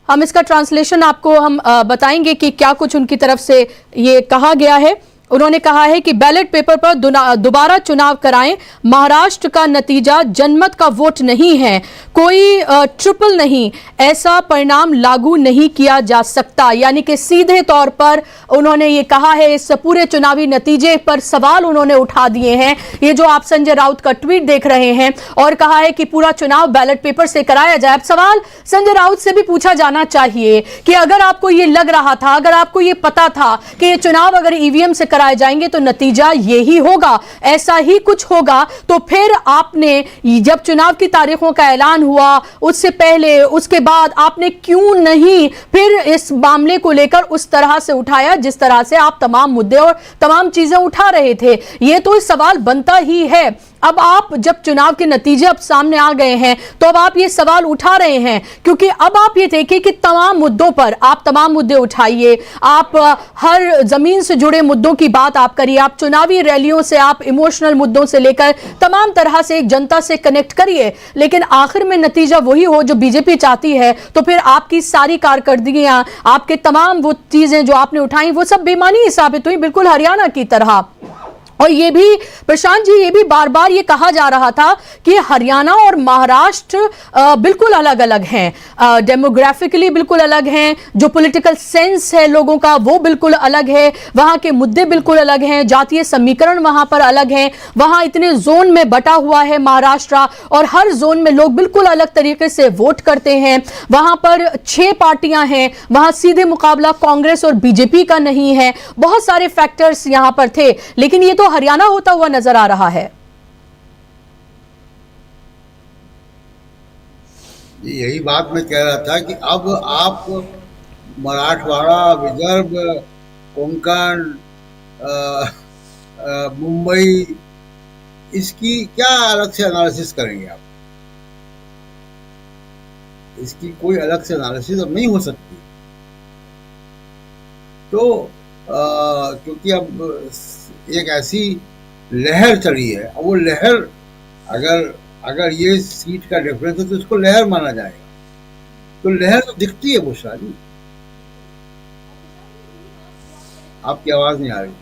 हम इसका ट्रांसलेशन आपको हम बताएंगे कि क्या कुछ उनकी तरफ से ये कहा गया है। उन्होंने कहा है कि बैलेट पेपर पर दोबारा चुनाव कराएं, महाराष्ट्र का नतीजा जनमत का वोट नहीं है, कोई ट्रिपल नहीं, ऐसा परिणाम लागू नहीं किया जा सकता। यानी कि सीधे तौर पर उन्होंने ये कहा है, इस पूरे चुनावी नतीजे पर सवाल उन्होंने उठा दिए हैं, ये जो आप संजय राउत का ट्वीट देख रहे हैं, और कहा है कि पूरा चुनाव बैलेट पेपर से कराया जाए। अब सवाल संजय राउत से भी पूछा जाना चाहिए कि अगर आपको ये लग रहा था, अगर आपको ये पता था कि ये चुनाव अगर ईवीएम से कराए जाएंगे तो नतीजा यही होगा, ऐसा ही कुछ होगा, तो फिर आपने जब चुनाव की तारीखों का ऐलान हुआ, उससे पहले, उसके बाद आपने क्यों नहीं फिर इस मामले को लेकर उस तरह से उठाया जिस तरह से आप तमाम मुद्दे और तमाम चीजें उठा रहे थे? यह तो सवाल बनता ही है। अब आप जब चुनाव के नतीजे अब सामने आ गए हैं तो अब आप ये सवाल उठा रहे हैं, क्योंकि अब आप ये देखिए कि तमाम मुद्दों पर आप तमाम मुद्दे उठाइए, आप हर जमीन से जुड़े मुद्दों की बात आप करिए, आप चुनावी रैलियों से, आप इमोशनल मुद्दों से लेकर तमाम तरह से एक जनता से कनेक्ट करिए, लेकिन आखिर में नतीजा वही हो जो बीजेपी चाहती है, तो फिर आपकी सारी कारकर्दगियां, आपके तमाम वो चीजें जो आपने उठाई वो सब बेमानी ही साबित हुई, बिल्कुल हरियाणा की तरह। और ये भी प्रशांत जी, ये भी बार बार ये कहा जा रहा था कि हरियाणा और महाराष्ट्र बिल्कुल अलग अलग हैं, डेमोग्राफिकली बिल्कुल अलग हैं, जो पॉलिटिकल सेंस है लोगों का वो बिल्कुल अलग है, वहां के मुद्दे बिल्कुल अलग हैं, जातीय समीकरण वहां पर अलग हैं, वहां इतने जोन में बटा हुआ है महाराष्ट्र, और हर जोन में लोग बिल्कुल अलग तरीके से वोट करते हैं। वहां पर 6 पार्टियां हैं, वहां सीधे मुकाबला कांग्रेस और बीजेपी का नहीं है, बहुत सारे फैक्टर्स यहां पर थे, लेकिन ये तो हरियाणा होता हुआ नजर आ रहा है। यही बात मैं कह रहा था कि अब आप मराठवाड़ा, विदर्भ, कोंकण, मुंबई, इसकी क्या अलग से एनालिसिस करेंगे आप? इसकी कोई अलग से एनालिसिस अब नहीं हो सकती। तो क्योंकि अब एक ऐसी लहर चली है, अब वो लहर अगर ये सीट का डिफरेंस है तो इसको लहर माना जाएगा, तो लहर तो दिखती है बुशरा जी। आपकी आवाज नहीं आ रही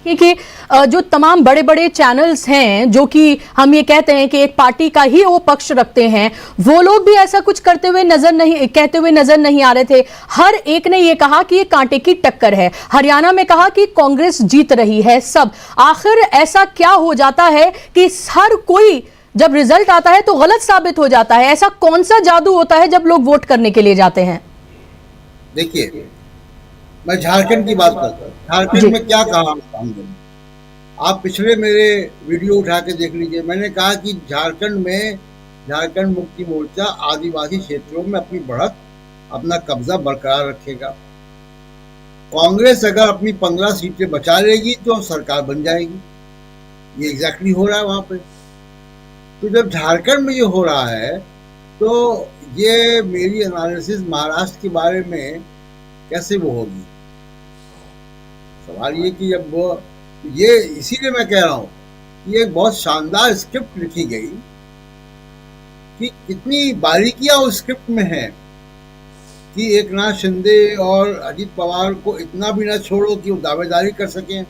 कि जो तमाम बड़े बड़े चैनल्स हैं जो कि हम ये कहते हैं कि एक पार्टी का ही वो पक्ष रखते हैं, वो लोग भी ऐसा कुछ कहते हुए नजर नहीं आ रहे थे। हर एक ने ये कहा कि ये कांटे की टक्कर है। हरियाणा में कहा कि कांग्रेस जीत रही है। सब आखिर ऐसा क्या हो जाता है कि हर कोई जब रिजल्ट आता है तो गलत साबित हो जाता है? ऐसा कौन सा जादू होता है जब लोग वोट करने के लिए जाते हैं? देखिए, मैं झारखंड की बात करता हूँ। झारखंड में क्या कहा हमने, आप पिछले मेरे वीडियो उठा के देख लीजिए। मैंने कहा कि झारखंड मुक्ति मोर्चा आदिवासी क्षेत्रों में अपनी बढ़त, अपना कब्जा बरकरार रखेगा। कांग्रेस अगर अपनी 15 सीटें बचा लेगी तो सरकार बन जाएगी। ये एग्जैक्टली हो रहा है वहां पे। तो जब झारखंड में ये हो रहा है तो ये मेरी एनालिसिस महाराष्ट्र के बारे में कैसे वो होगी? सवाल ये कि जब वो ये, इसीलिए मैं कह रहा हूँ कि एक बहुत शानदार स्क्रिप्ट लिखी गई कि कितनी बारीकियां उस स्क्रिप्ट में है कि एकनाथ शिंदे और अजीत पवार को इतना भी ना छोड़ो कि वो दावेदारी कर सकें,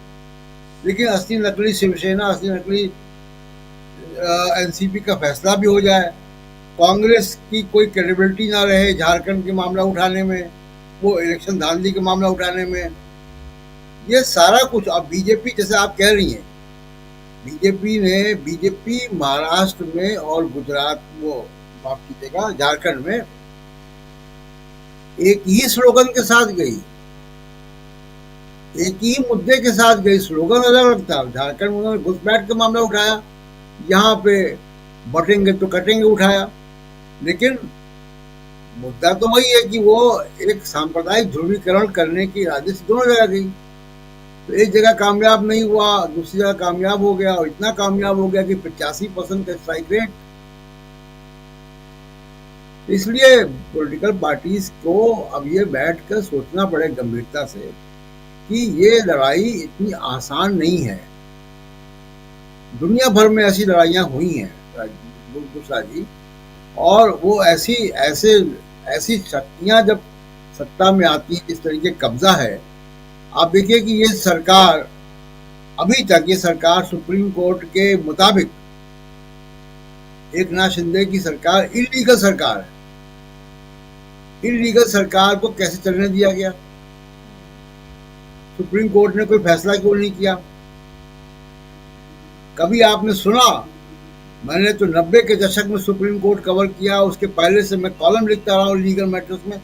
लेकिन असली नकली शिवसेना, असली नकली एनसीपी का फैसला भी हो जाए। कांग्रेस की कोई क्रेडिबिलिटी ना रहे झारखंड के मामला उठाने में, वो इलेक्शन धांधली के मामला उठाने में। ये सारा कुछ अब बीजेपी, जैसे आप कह रही हैं, बीजेपी महाराष्ट्र में और गुजरात, वो माफ कीजिएगा, झारखंड में एक ही स्लोगन के साथ गई एक ही मुद्दे के साथ गई, स्लोगन अलग अलग था। झारखंड में उन्होंने घुसपैठ का मामला उठाया, यहाँ पे बटेंगे तो कटेंगे उठाया, लेकिन मुद्दा तो वही है कि वो एक सांप्रदायिक ध्रुवीकरण करने की इरादे से दोनों जगह गई। तो एक जगह कामयाब नहीं हुआ, दूसरी जगह कामयाब हो गया, और इतना कामयाब हो गया कि 85% का स्ट्राइक रेट। इसलिए पॉलिटिकल पार्टीज को अब ये बैठकर सोचना पड़े गंभीरता से कि ये लड़ाई इतनी आसान नहीं है। दुनिया भर में ऐसी लड़ाइयाँ हुई हैं दूसरा जी, और वो ऐसी शक्तियाँ जब सत्ता में आती हैं, जिस तरीके कब्जा है। आप देखिए कि ये सरकार, अभी तक ये सरकार सुप्रीम कोर्ट के मुताबिक एकनाथ शिंदे की सरकार इलीगल सरकार है। इलीगल सरकार को कैसे चलने दिया गया? सुप्रीम कोर्ट ने कोई फैसला क्यों नहीं किया? कभी आपने सुना? मैंने तो 90 के दशक में सुप्रीम कोर्ट कवर किया, उसके पहले से मैं कॉलम लिखता रहा हूँ लीगल मैटर्स में।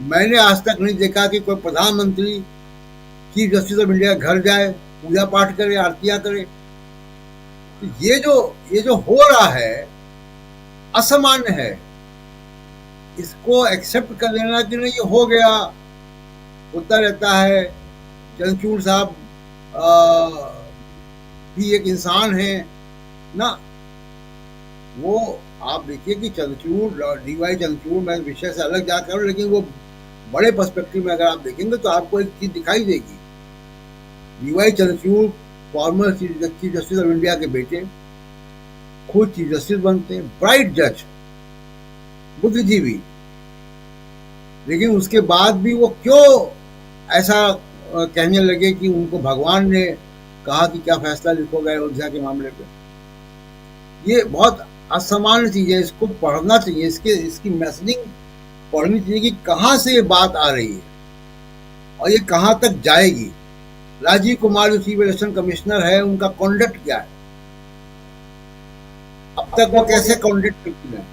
मैंने आज तक नहीं देखा कि कोई प्रधानमंत्री चीफ जस्टिस ऑफ इंडिया घर जाए, पूजा पाठ करे, आरतियां करे। तो ये जो हो रहा है असामान्य है। इसको एक्सेप्ट कर लेना कि नहीं ये हो गया, होता रहता है। चंद्रचूड़ साहब भी एक इंसान है ना। वो आप देखिए कि चंद्रचूड़, डीवाई चंद्रचूड़, मैं विषय से अलग जाकर, लेकिन वो बड़े पर्सपेक्टिव में अगर आप देखेंगे तो आपको एक चीज दिखाई देगी। DY Chandrachud former chief justice of India के बेटे, खुद चीफ जस्टिस बनते हैं, ब्राइट जज, बुद्धिजीवी, लेकिन उसके बाद भी वो क्यों ऐसा कहने लगे कि उनको भगवान ने कहा कि क्या फैसला लिखोगे अयोध्या के मामले पे? ये बहुत असामान्य चीज है, इसको पढ़ना चाहिए, इसकी मैसेजिंग पढ़नी चाहिए कि कहाँ से ये बात आ रही है और ये कहाँ तक जाएगी। राजीव कुमार जो चीफ इलेक्शन कमिश्नर है, उनका कॉन्डक्ट क्या है? अब तक वो कैसे कॉन्डक्ट करती है?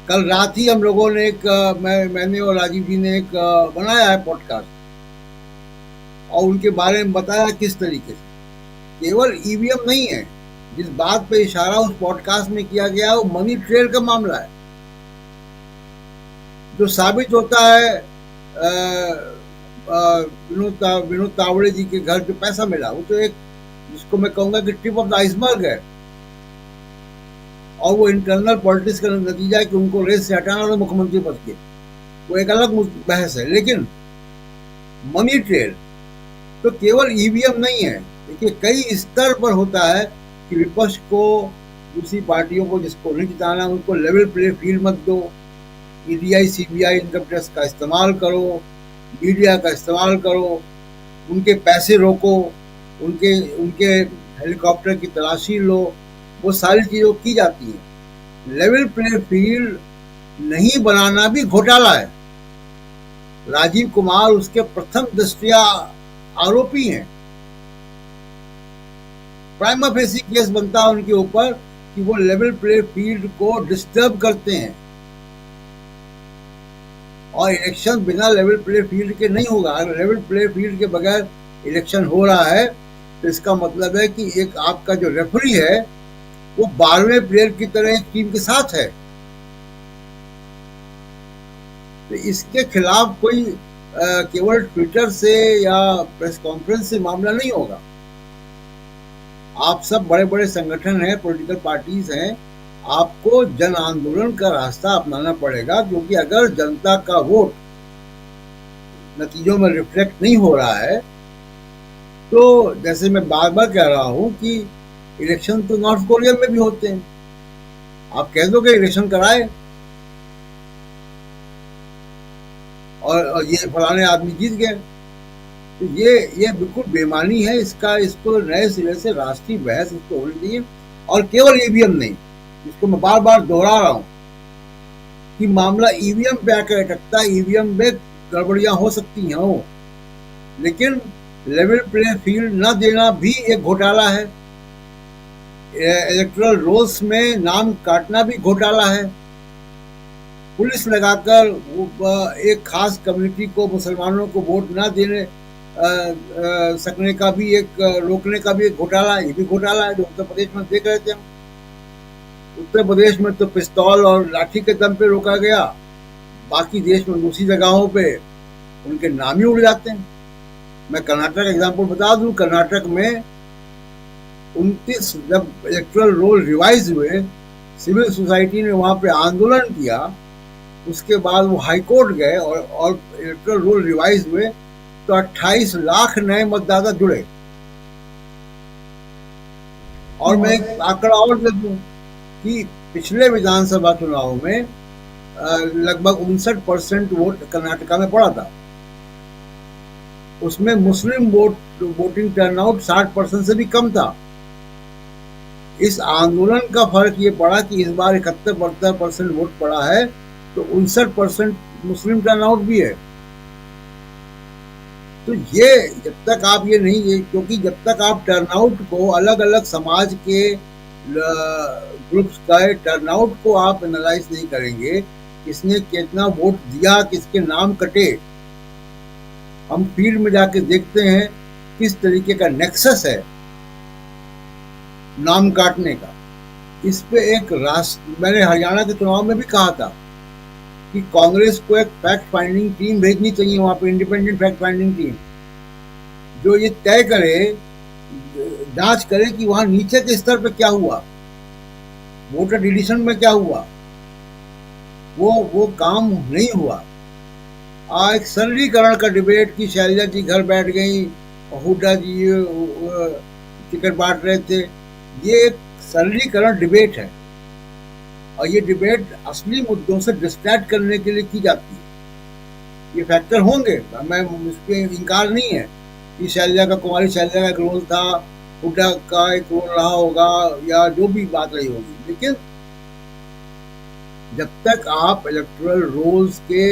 कल रात ही हम लोगों ने मैंने और राजीव जी ने एक बनाया है पॉडकास्ट, और उनके बारे में बताया किस तरीके से। केवल ईवीएम नहीं है, जिस बात पे इशारा उस पॉडकास्ट में किया गया वो मनी ट्रेल का मामला है, जो साबित होता है विनोद तावड़े जी के घर जो पैसा मिला, वो तो एक, जिसको मैं कहूंगा कि टिप ऑफ द आइसबर्ग है, और वो इंटरनल पॉलिटिक्स का नतीजा है कि उनको रेस से हटाना था मुख्यमंत्री पद के, वो एक अलग बहस है। लेकिन मनी ट्रेल तो केवल ईवीएम नहीं है। देखिए कई स्तर पर होता है कि विपक्ष को, दूसरी पार्टियों को जिसको नहीं जिताना, उनको लेवल प्ले फील्ड मत दो, ईडीआई सीबीआई इनकम टैक्स का इस्तेमाल करो, मीडिया का इस्तेमाल करो, उनके पैसे रोको, उनके हेलीकॉप्टर की तलाशी लो, वो सारी चीज़ें की जाती हैं। लेवल प्ले फील्ड नहीं बनाना भी घोटाला है। राजीव कुमार उसके प्रथम दृष्टया आरोपी हैं। प्राइमा फेसी केस बनता है उनके ऊपर कि वो लेवल प्ले फील्ड को डिस्टर्ब करते हैं, और इलेक्शन बिना लेवल प्ले फील्ड के नहीं होगा। अगर लेवल प्ले फील्ड के बगैर इलेक्शन हो रहा है तो इसका मतलब है कि एक आपका जो रेफरी है वो 12वें प्लेयर की तरह एक टीम के साथ है। तो इसके खिलाफ कोई केवल ट्विटर से या प्रेस कॉन्फ्रेंस से मामला नहीं होगा। आप सब बड़े बड़े संगठन हैं, पॉलिटिकल पार्टीज हैं, आपको जन आंदोलन का रास्ता अपनाना पड़ेगा, क्योंकि अगर जनता का वोट नतीजों में रिफ्लेक्ट नहीं हो रहा है तो जैसे मैं बार बार कह रहा हूं कि इलेक्शन तो नॉर्थ कोरिया में भी होते हैं। आप कह दो कि इलेक्शन कराए और ये फलाने आदमी जीत गए, तो ये बिल्कुल बेमानी है। इसको नए सिरे से राष्ट्रीय बहस इसको होनी चाहिए, और केवल ईवीएम नहीं, इसको मैं बार बार दोहरा रहा हूं कि मामला ईवीएम पे आकर अटकता है। ईवीएम में गड़बड़ियां हो सकती हैं हो, लेकिन लेवल प्ले फील्ड न देना भी एक घोटाला है। इलेक्टोरल रोल्स में नाम काटना भी घोटाला है। पुलिस लगाकर एक खास कम्युनिटी को, मुसलमानों को वोट न देने सकने का भी रोकने का भी एक घोटाला है। ये भी घोटाला है जो उत्तर प्रदेश में देख रहे थे हम। उत्तर प्रदेश में तो पिस्तौल और लाठी के दम पे रोका गया, बाकी देश में दूसरी जगहों पे उनके नाम ही उड़ जाते हैं। मैं कर्नाटक का एग्जाम्पल बता दूं, कर्नाटक में 29 जब इलेक्टोरल रोल रिवाइज हुए, सिविल सोसाइटी ने वहां पे आंदोलन किया, उसके बाद वो हाई कोर्ट गए और इलेक्टोरल रोल रिवाइज हुए तो 28 लाख नए मतदाता जुड़े। और मैं एक आंकड़ा और दे दूं कि पिछले विधानसभा चुनाव में लगभग 59% वोट कर्नाटका में पड़ा था। उसमें मुस्लिम वोटिंग टर्नआउट 60% से भी कम था। इस आंदोलन का फर्क ये पड़ा कि इस बार 71-72% वोट पड़ा है, तो 59% मुस्लिम टर्नआउट भी है। तो ये जब तक आप ये नहीं, क्योंकि जब तक आप टर्नआउट को अलग अलग समाज के ग्रुप्स का टर्नआउट को आप एनालाइज नहीं करेंगे, किसने कितना वोट दिया, किसके नाम कटे, हम फील्ड में जाके देखते हैं किस तरीके का नेक्सस है नाम काटने का। इस पे मैंने हरियाणा के चुनाव में भी कहा था कि कांग्रेस को एक फैक्ट फाइंडिंग टीम भेजनी चाहिए, वहां पे इंडिपेंडेंट फैक्ट फाइंडिंग टीम जो ये तय करे, जांच करे कि वहां नीचे के स्तर पे क्या हुआ, वोटर डिलीशन में क्या हुआ। वो काम नहीं हुआ। एक सरलीकरण का डिबेट की शैलजा जी घर बैठ गई, हुड्डा जी टिकट बांट रहे थे, ये एक सरलीकरण डिबेट है और ये डिबेट असली मुद्दों से डिस्ट्रैक्ट करने के लिए की जाती है। ये फैक्टर होंगे, मैं इस पे इनकार नहीं है कि कुमारी शैलजा का एक रोल था, हुड्डा का एक रोल रहा होगा या जो भी बात रही होगी, लेकिन जब तक आप इलेक्टोरल रोल्स के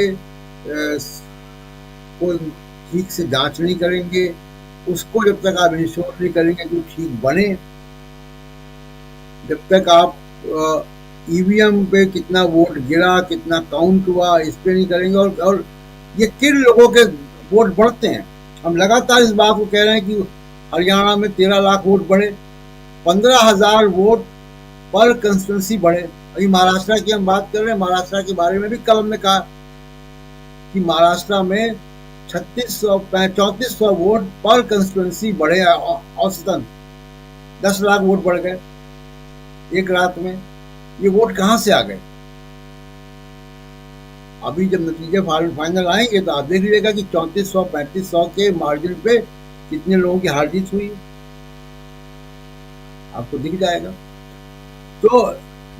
को ठीक से जांच नहीं करेंगे, उसको जब तक आप इंश्योर नहीं करेंगे कि ठीक बने, जब तक आप ईवीएम पे कितना वोट गिरा, कितना काउंट हुआ, इस पे नहीं करेंगे, और ये किन लोगों के वोट बढ़ते हैं। हम लगातार इस बात को कह रहे हैं कि हरियाणा में 13 लाख वोट बढ़े, 15,000 वोट पर कंस्टिट्यूंसी बढ़े। अभी महाराष्ट्र की हम बात कर रहे हैं, महाराष्ट्र के बारे में भी कल हमने कहा कि महाराष्ट्र में 3400 वोट पर कंस्टिट्यूंसी बढ़े, औसतन 10 लाख वोट बढ़ गए एक रात में। ये वोट कहां से आ गए? अभी जब नतीजे फाइनल आएंगे तो आप देख लीजिएगा कि 3400-3500 के मार्जिन पे कितने लोगों की हार जीत हुई, आपको दिख जाएगा। तो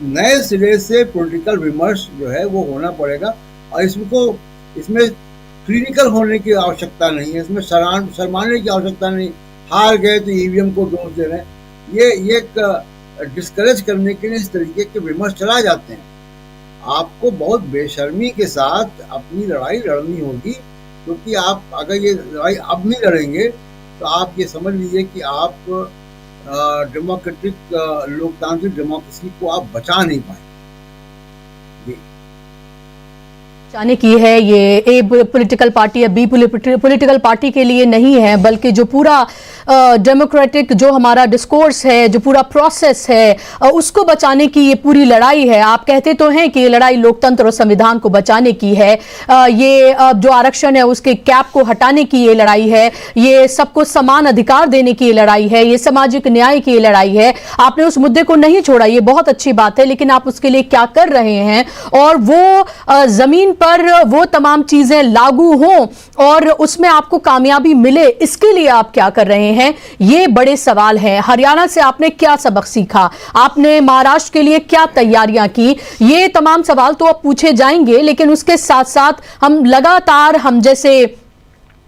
नए सिरे से पॉलिटिकल विमर्श जो है वो होना पड़ेगा और इसमें क्लिनिकल होने की आवश्यकता नहीं है, इसमें शर्माने की आवश्यकता नहीं। हार गए तो ईवीएम को दोष दे रहे हैं, ये एक डिस्करेज करने के लिए इस तरीके के विमर्श चलाए जाते हैं। आपको बहुत बेशर्मी के साथ अपनी लड़ाई लड़नी होगी, क्योंकि आप अगर ये लड़ाई अब नहीं लड़ेंगे तो आप ये समझ लीजिए कि आप डेमोक्रेटिक लोकतांत्रिक डेमोक्रेसी को आप बचा नहीं पाए। जाने की है ये ए पॉलिटिकल पार्टी या बी पॉलिटिकल पार्टी के लिए नहीं है, बल्कि जो पूरा डेमोक्रेटिक जो हमारा डिस्कोर्स है, जो पूरा प्रोसेस है, उसको बचाने की ये पूरी लड़ाई है। आप कहते तो हैं कि ये लड़ाई लोकतंत्र और संविधान को बचाने की है, ये जो आरक्षण है उसके कैप को हटाने की ये लड़ाई है, ये सबको समान अधिकार देने की ये लड़ाई है, ये सामाजिक न्याय की ये लड़ाई है। आपने उस मुद्दे को नहीं छोड़ा, ये बहुत अच्छी बात है, लेकिन आप उसके लिए क्या कर रहे हैं और वो जमीन पर वो तमाम चीजें लागू हों और उसमें आपको कामयाबी मिले, इसके लिए आप क्या कर रहे हैं, ये बड़े सवाल हैं। हरियाणा से आपने क्या सबक सीखा, आपने महाराष्ट्र के लिए क्या तैयारियां की, ये तमाम सवाल तो अब पूछे जाएंगे, लेकिन उसके साथ साथ हम लगातार हम जैसे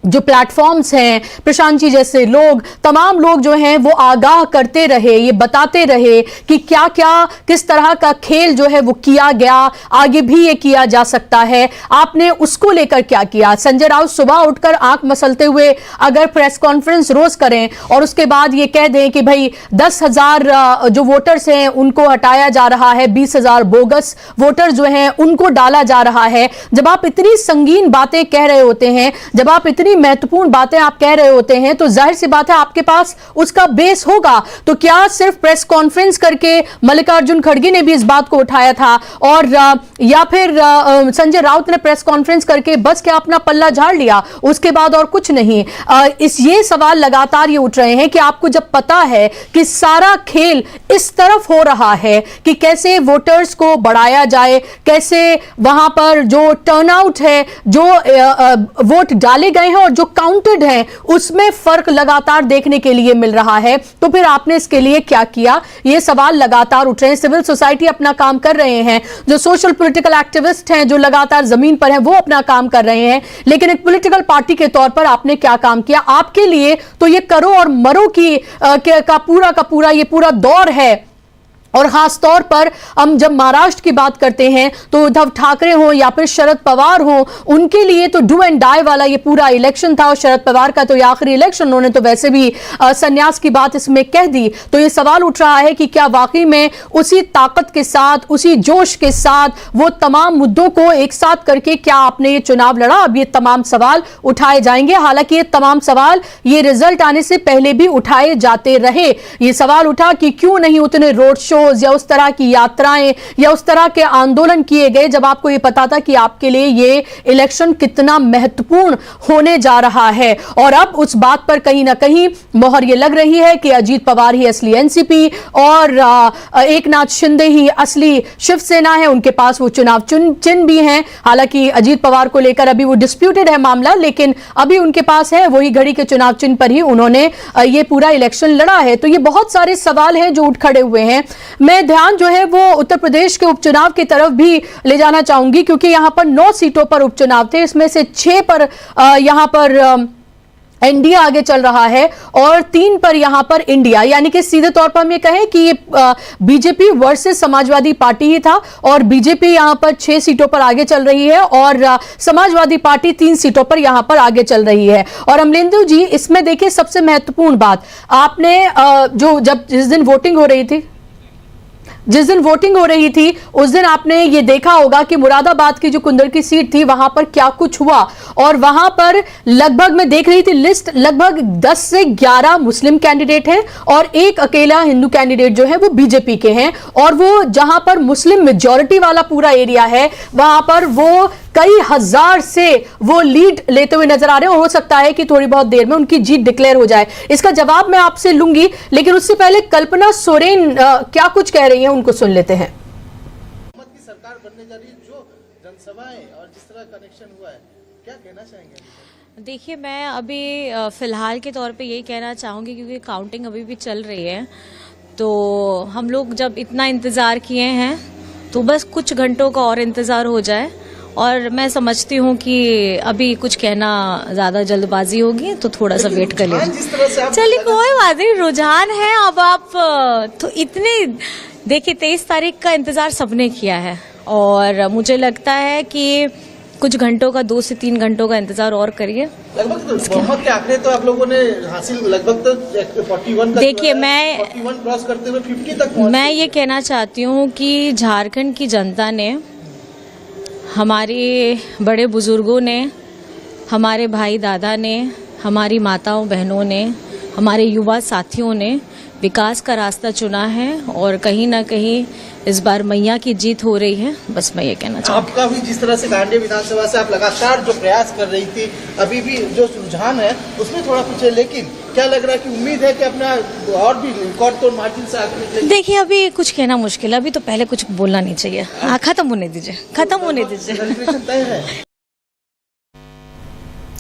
जो प्लेटफॉर्म्स हैं, प्रशांत जी जैसे लोग, तमाम लोग जो हैं वो आगाह करते रहे, ये बताते रहे कि क्या क्या किस तरह का खेल जो है वो किया गया, आगे भी ये किया जा सकता है। आपने उसको लेकर क्या किया? संजय राउत सुबह उठकर आंख मसलते हुए अगर प्रेस कॉन्फ्रेंस रोज करें और उसके बाद ये कह दें कि भाई 10,000 जो वोटर्स हैं उनको हटाया जा रहा है, 20,000 बोगस वोटर जो हैं उनको डाला जा रहा है, जब आप इतनी संगीन बातें कह रहे होते हैं, जब आप इतनी इतनी महत्वपूर्ण बातें आप कह रहे होते हैं तो जाहिर सी बात है आपके पास उसका बेस होगा। तो क्या सिर्फ प्रेस कॉन्फ्रेंस करके मल्लिकार्जुन खड़गे ने भी इस बात को उठाया था और या फिर संजय राउत ने प्रेस कॉन्फ्रेंस करके बस क्या अपना पल्ला झाड़ लिया, उसके बाद और कुछ नहीं? ये सवाल लगातार ये उठ रहे हैं कि आपको जब पता है कि सारा खेल इस तरफ हो रहा है कि कैसे वोटर्स को बढ़ाया जाए, कैसे वहां पर जो टर्नआउट है, जो वोट डाले गए हैं और जो काउंटेड हैं उसमें फर्क लगातार देखने के लिए मिल रहा है, तो फिर आपने इसके लिए क्या किया? ये सवाल लगातार उठ रहे हैं। सिविल सोसाइटी अपना काम कर रहे हैं, जो सोशल पॉलिटिकल एक्टिविस्ट हैं जो लगातार जमीन पर हैं वो अपना काम कर रहे हैं, लेकिन एक पॉलिटिकल पार्टी के तौर पर आपने क्या काम किया? आपके लिए तो ये करो और मरो की का पूरा ये पूरा दौर है। और खास तौर पर हम जब महाराष्ट्र की बात करते हैं तो उद्धव ठाकरे हो या फिर शरद पवार हो, उनके लिए तो डू एंड डाई वाला ये पूरा इलेक्शन था और शरद पवार का तो ये आखिरी इलेक्शन, उन्होंने तो वैसे भी संन्यास की बात इसमें कह दी। तो ये सवाल उठ रहा है कि क्या वाकई में उसी ताकत के साथ, उसी जोश के साथ वो तमाम मुद्दों को एक साथ करके क्या आपने ये चुनाव लड़ा? अब ये तमाम सवाल उठाए जाएंगे। हालांकि ये तमाम सवाल ये रिजल्ट आने से पहले भी उठाए जाते रहे। ये सवाल उठा कि क्यों नहीं उतने रोड शो या उस तरह की यात्राएं या उस तरह के आंदोलन किए गए जब आपको यह पता था कि आपके लिए ये इलेक्शन कितना महत्वपूर्ण होने जा रहा है। और अब उस बात पर कहीं ना कहीं मोहर ये लग रही है कि अजीत पवार ही असली एनसीपी और एकनाथ शिंदे ही असली शिवसेना है। उनके पास वो चुनाव चिन्ह भी हैं। हालांकि अजीत पवार को लेकर अभी वो डिस्प्यूटेड है मामला, लेकिन अभी उनके पास है, वही घड़ी के चुनाव चिन्ह पर ही उन्होंने ये पूरा इलेक्शन लड़ा है। तो ये बहुत सारे सवाल हैं जो उठ खड़े हुए हैं। मैं ध्यान जो है वो उत्तर प्रदेश के उपचुनाव की तरफ भी ले जाना चाहूंगी, क्योंकि यहां पर 9 सीटों पर उपचुनाव थे, इसमें से 6 पर यहां पर एनडीए आगे चल रहा है और 3 पर यहां पर इंडिया, यानी कि सीधे तौर पर हम ये कहें कि ये बीजेपी वर्सेस समाजवादी पार्टी ही था और बीजेपी यहां पर 6 सीटों पर आगे चल रही है और समाजवादी पार्टी 3 सीटों पर यहां पर आगे चल रही है। और अमलेंदु जी, इसमें देखिए सबसे महत्वपूर्ण बात आपने जिस दिन वोटिंग हो रही थी उस दिन आपने ये देखा होगा कि मुरादाबाद की जो कुंदर की सीट थी वहां पर क्या कुछ हुआ। और वहां पर लगभग मैं देख रही थी लिस्ट, लगभग 10 से 11 मुस्लिम कैंडिडेट हैं और एक अकेला हिंदू कैंडिडेट जो है वो बीजेपी के हैं। और वो जहां पर मुस्लिम मेजॉरिटी वाला पूरा एरिया है वहां पर वो कई हजार से वो लीड लेते हुए नजर आ रहे हैं और हो सकता है कि थोड़ी बहुत देर में उनकी जीत डिक्लेयर हो जाए। इसका जवाब मैं आपसे लूंगी, लेकिन उससे पहले कल्पना सोरेन क्या कुछ कह रही हैं उनको सुन लेते हैं। की सरकार बनने जा रही है, जो जनसभाएं और जिस तरह कनेक्शन हुआ है, क्या कहना चाहेंगे? देखिए, मैं अभी फिलहाल के तौर पे यही कहना चाहूँगी, क्योंकि काउंटिंग अभी भी चल रही है, तो हम लोग जब इतना इंतज़ार किए हैं तो बस कुछ घंटों का और इंतज़ार हो जाए। और मैं समझती हूँ कि अभी कुछ कहना ज़्यादा जल्दबाजी होगी, तो थोड़ा सा वेट कर लीजिए। चलिए, कोई बात नहीं, रुझान है। अब आप तो इतने देखिए 23 तारीख का इंतज़ार सबने किया है और मुझे लगता है कि कुछ घंटों का, 2 से 3 घंटों का इंतजार और करिए। लगभग बहुमत के आंकड़े तो आप लोगों ने हासिल लगभग तो 41 का, देखिए, मैं 41 क्रॉस करते हुए 50 तक पहुंचे। मैं ये कहना चाहती हूँ कि झारखंड की जनता ने, हमारे बड़े बुजुर्गों ने, हमारे भाई दादा ने, हमारी माताओं बहनों ने, हमारे युवा साथियों ने विकास का रास्ता चुना है और कहीं ना कहीं इस बार मैया की जीत हो रही है। बस मैं ये कहना चाहूँ। आपका भी जिस तरह से गांधी विधानसभा से आप लगातार जो प्रयास कर रही थी, अभी भी जो रुझान है उसमें थोड़ा कुछ है, लेकिन क्या लग रहा है कि उम्मीद है कि अपना और भी रिकॉर्ड तो मार्जिन से आगे निकलेगी? देखिए, अभी कुछ कहना मुश्किल है, अभी तो पहले कुछ बोलना नहीं चाहिए। खत्म होने दीजिए। तय है।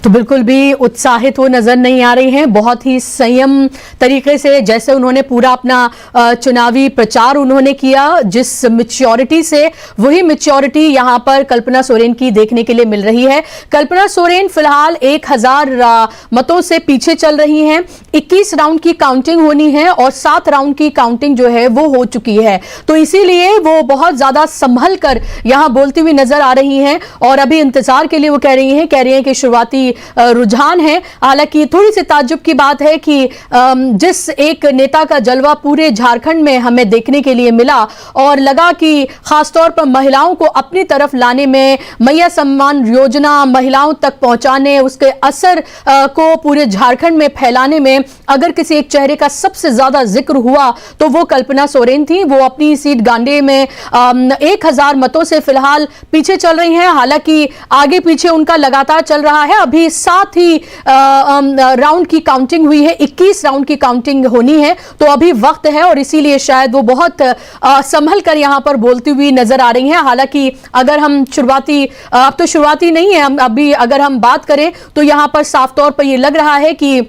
तो बिल्कुल भी उत्साहित वो नजर नहीं आ रही हैं, बहुत ही संयम तरीके से जैसे उन्होंने पूरा अपना चुनावी प्रचार उन्होंने किया, जिस मैच्योरिटी से, वही मैच्योरिटी यहां पर कल्पना सोरेन की देखने के लिए मिल रही है। कल्पना सोरेन फिलहाल 1000 मतों से पीछे चल रही हैं। 21 राउंड की काउंटिंग होनी है और 7 राउंड की काउंटिंग जो है वो हो चुकी है, तो इसीलिए वो बहुत ज्यादा संभल कर यहां बोलती हुई नजर आ रही हैं और अभी इंतजार के लिए वो कह रही हैं कि शुरुआती रुझान है। हालांकि थोड़ी सी ताज्जुब की बात है कि जिस एक नेता का जलवा पूरे झारखंड में हमें देखने के लिए मिला और लगा कि खासतौर पर महिलाओं को अपनी तरफ लाने में, मैया सम्मान योजना महिलाओं तक पहुंचाने, उसके असर को पूरे झारखंड में फैलाने में अगर किसी एक चेहरे का सबसे ज्यादा जिक्र हुआ तो वो कल्पना सोरेन थी। वो अपनी सीट गांडे में 1000 मतों से फिलहाल पीछे चल रही हैं। हालांकि आगे पीछे उनका लगातार चल रहा है। अभी 7 ही राउंड की काउंटिंग हुई है, 21 राउंड की काउंटिंग होनी है, तो अभी वक्त है और इसीलिए शायद वो बहुत संभल कर यहां पर बोलती हुई नजर आ रही हैं। हालांकि अगर हम अब तो शुरुआती नहीं है, हम अभी अगर हम बात करें तो यहां पर साफ तौर पर यह लग रहा है कि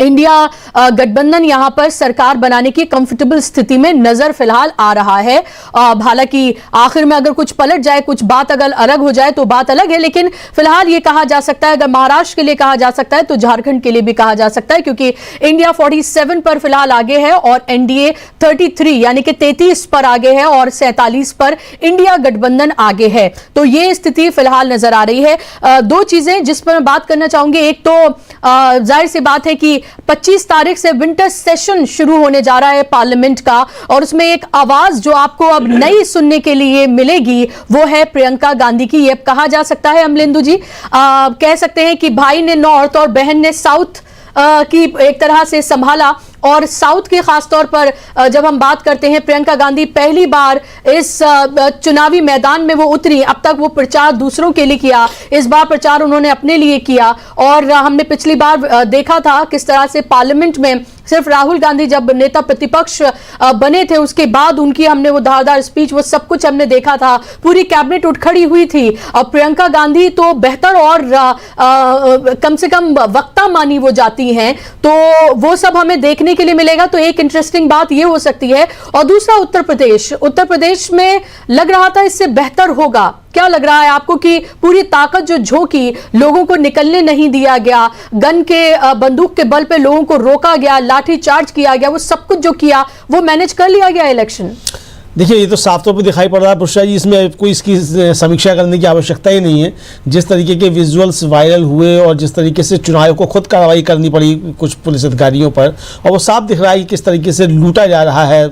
इंडिया गठबंधन यहां पर सरकार बनाने की कंफर्टेबल स्थिति में नजर फिलहाल आ रहा है। हालांकि आखिर में अगर कुछ पलट जाए, कुछ बात अगर अलग हो जाए तो बात अलग है, लेकिन फिलहाल ये कहा जा सकता है, अगर महाराष्ट्र के लिए कहा जा सकता है तो झारखंड के लिए भी कहा जा सकता है, क्योंकि इंडिया 47 पर फिलहाल आगे है और एनडीए 33 यानी कि 33 पर आगे है और 47 पर इंडिया गठबंधन आगे है। तो ये स्थिति फिलहाल नजर आ रही है। दो चीजें जिस पर मैं बात करना चाहूंगी, एक तो जाहिर सी बात है कि 25 तारीख से विंटर सेशन शुरू होने जा रहा है पार्लियामेंट का, और उसमें एक आवाज जो आपको अब नई सुनने के लिए मिलेगी वो है प्रियंका गांधी की। ये कहा जा सकता है अमलेंदु जी, कह सकते हैं कि भाई ने नॉर्थ और बहन ने साउथ की एक तरह से संभाला। और साउथ के खासतौर पर जब हम बात करते हैं, प्रियंका गांधी पहली बार इस चुनावी मैदान में वो उतरी। अब तक वो प्रचार दूसरों के लिए किया, इस बार प्रचार उन्होंने अपने लिए किया। और हमने पिछली बार देखा था किस तरह से पार्लियामेंट में सिर्फ राहुल गांधी जब नेता प्रतिपक्ष बने थे उसके बाद उनकी हमने वो धारदार स्पीच, वो सब कुछ हमने देखा था। पूरी कैबिनेट उठ खड़ी हुई थी। और प्रियंका गांधी तो बेहतर और कम से कम वक्ता मानी वो जाती हैं, तो वो सब हमें देखने के लिए मिलेगा। तो एक इंटरेस्टिंग बात ये हो सकती है। और दूसरा उत्तर प्रदेश में लग रहा था इससे बेहतर होगा। क्या लग रहा है आपको कि पूरी ताकत जो झोंकी, लोगों को निकलने नहीं दिया गया, गन के बंदूक के बल पे लोगों को रोका गया, लाठी चार्ज किया गया, वो सब कुछ जो किया वो मैनेज कर लिया गया इलेक्शन? देखिए, ये तो साफ तौर पर दिखाई पड़ रहा है बुशरा जी, इसमें कोई इसकी समीक्षा करने की आवश्यकता ही नहीं है। जिस तरीके के विजुअल्स वायरल हुए और जिस तरीके से चुनाव को खुद कार्रवाई करनी पड़ी कुछ पुलिस अधिकारियों पर, और वो साफ दिख रहा है कि किस तरीके से लूटा जा रहा है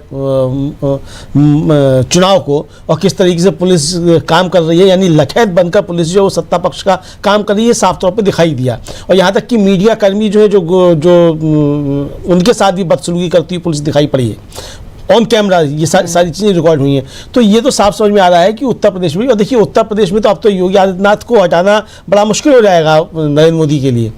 चुनाव को और किस तरीके से पुलिस काम कर रही है, यानी लठैत बनकर पुलिस जो सत्ता पक्ष का काम कर रही है, साफ तौर पर दिखाई दिया। और यहाँ तक कि मीडिया कर्मी जो है जो उनके साथ भी बदसलूकी करती हुई पुलिस दिखाई पड़ी है ऑन कैमरा। ये सारी चीज़ें रिकॉर्ड हुई हैं। तो ये तो साफ समझ में आ रहा है कि उत्तर प्रदेश में, और देखिए उत्तर प्रदेश में तो अब तो योगी आदित्यनाथ को हटाना बड़ा मुश्किल हो जाएगा नरेंद्र मोदी के लिए,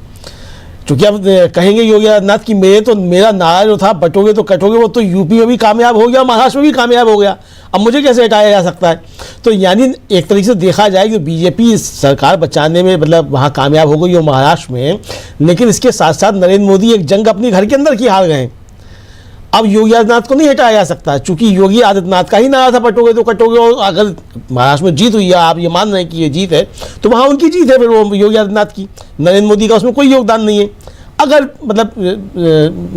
क्योंकि अब कहेंगे योगी आदित्यनाथ की मेरा नारा जो था बटोगे तो कटोगे, वो तो यूपी में भी कामयाब हो गया, महाराष्ट्र में भी कामयाब हो गया, अब मुझे कैसे हटाया जा सकता है? तो यानी एक तरीके से देखा जाए कि बीजेपी सरकार बचाने में मतलब वहाँ कामयाब हो गई हो महाराष्ट्र में, लेकिन इसके साथ साथ नरेंद्र मोदी एक जंग अपने घर के अंदर की हार गए। अब योगी आदित्यनाथ को नहीं हटाया जा सकता, चूंकि योगी आदित्यनाथ का ही नारा था बटोगे तो कटोगे, और अगर महाराष्ट्र में जीत हुई है, आप ये मान रहे हैं कि ये जीत है, तो वहाँ उनकी जीत है फिर वो योगी आदित्यनाथ की, नरेंद्र मोदी का उसमें कोई योगदान नहीं है। अगर मतलब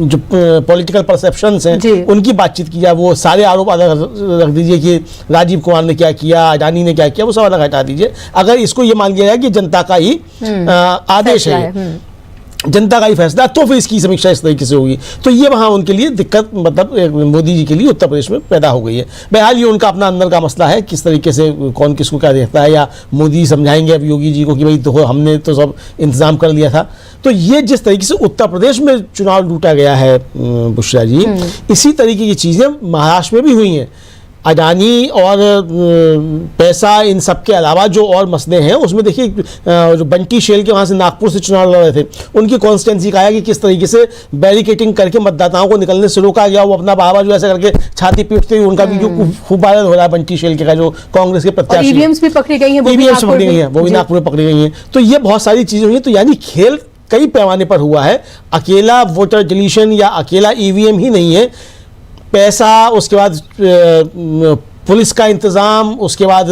जो पॉलिटिकल परसेप्शंस हैं उनकी बातचीत की जाए, वो सारे आरोप अलग रख दीजिए कि राजीव कुमार ने क्या किया, अडानी ने क्या किया, वो सब अलग हटा दीजिए। अगर इसको ये मान लिया जाए कि जनता का ही आदेश है, जनता का ही फैसला, तो फिर इसकी समीक्षा इस तरीके से होगी। तो ये वहाँ उनके लिए दिक्कत मतलब मोदी जी के लिए उत्तर प्रदेश में पैदा हो गई है। बहरहाल ये उनका अपना अंदर का मसला है, किस तरीके से कौन किसको क्या देखता है, या मोदी समझाएंगे अब योगी जी को कि भाई तो हमने तो सब इंतजाम कर लिया था। तो ये जिस तरीके से उत्तर प्रदेश में चुनाव लूटा गया है बुशरा जी, इसी तरीके की चीज़ें महाराष्ट्र में भी हुई हैं। अडानी और पैसा, इन सब के अलावा जो और मसले हैं उसमें देखिए जो बंटी शेल के वहाँ से नागपुर से चुनाव लड़ रहे थे, उनकी कॉन्स्टिट्यूंसी का है कि किस तरीके से बैरिकेटिंग करके मतदाताओं को निकलने से रोका गया। वो अपना बाबा जो ऐसा करके छाती पीटते हुए उनका वीडियो खूब वायरल हो रहा है बंटी शेल के का, जो कांग्रेस के प्रत्याशी। ईवीएम्स भी पकड़ी गई हैं, वो भी नागपुर में पकड़ी गई हैं। तो ये बहुत सारी चीज़ें हुई हैं। तो यानी खेल कई पैमाने पर हुआ है, अकेला वोटर डिलीशन या अकेला ईवीएम ही नहीं है, पैसा, उसके बाद पुलिस का इंतज़ाम, उसके बाद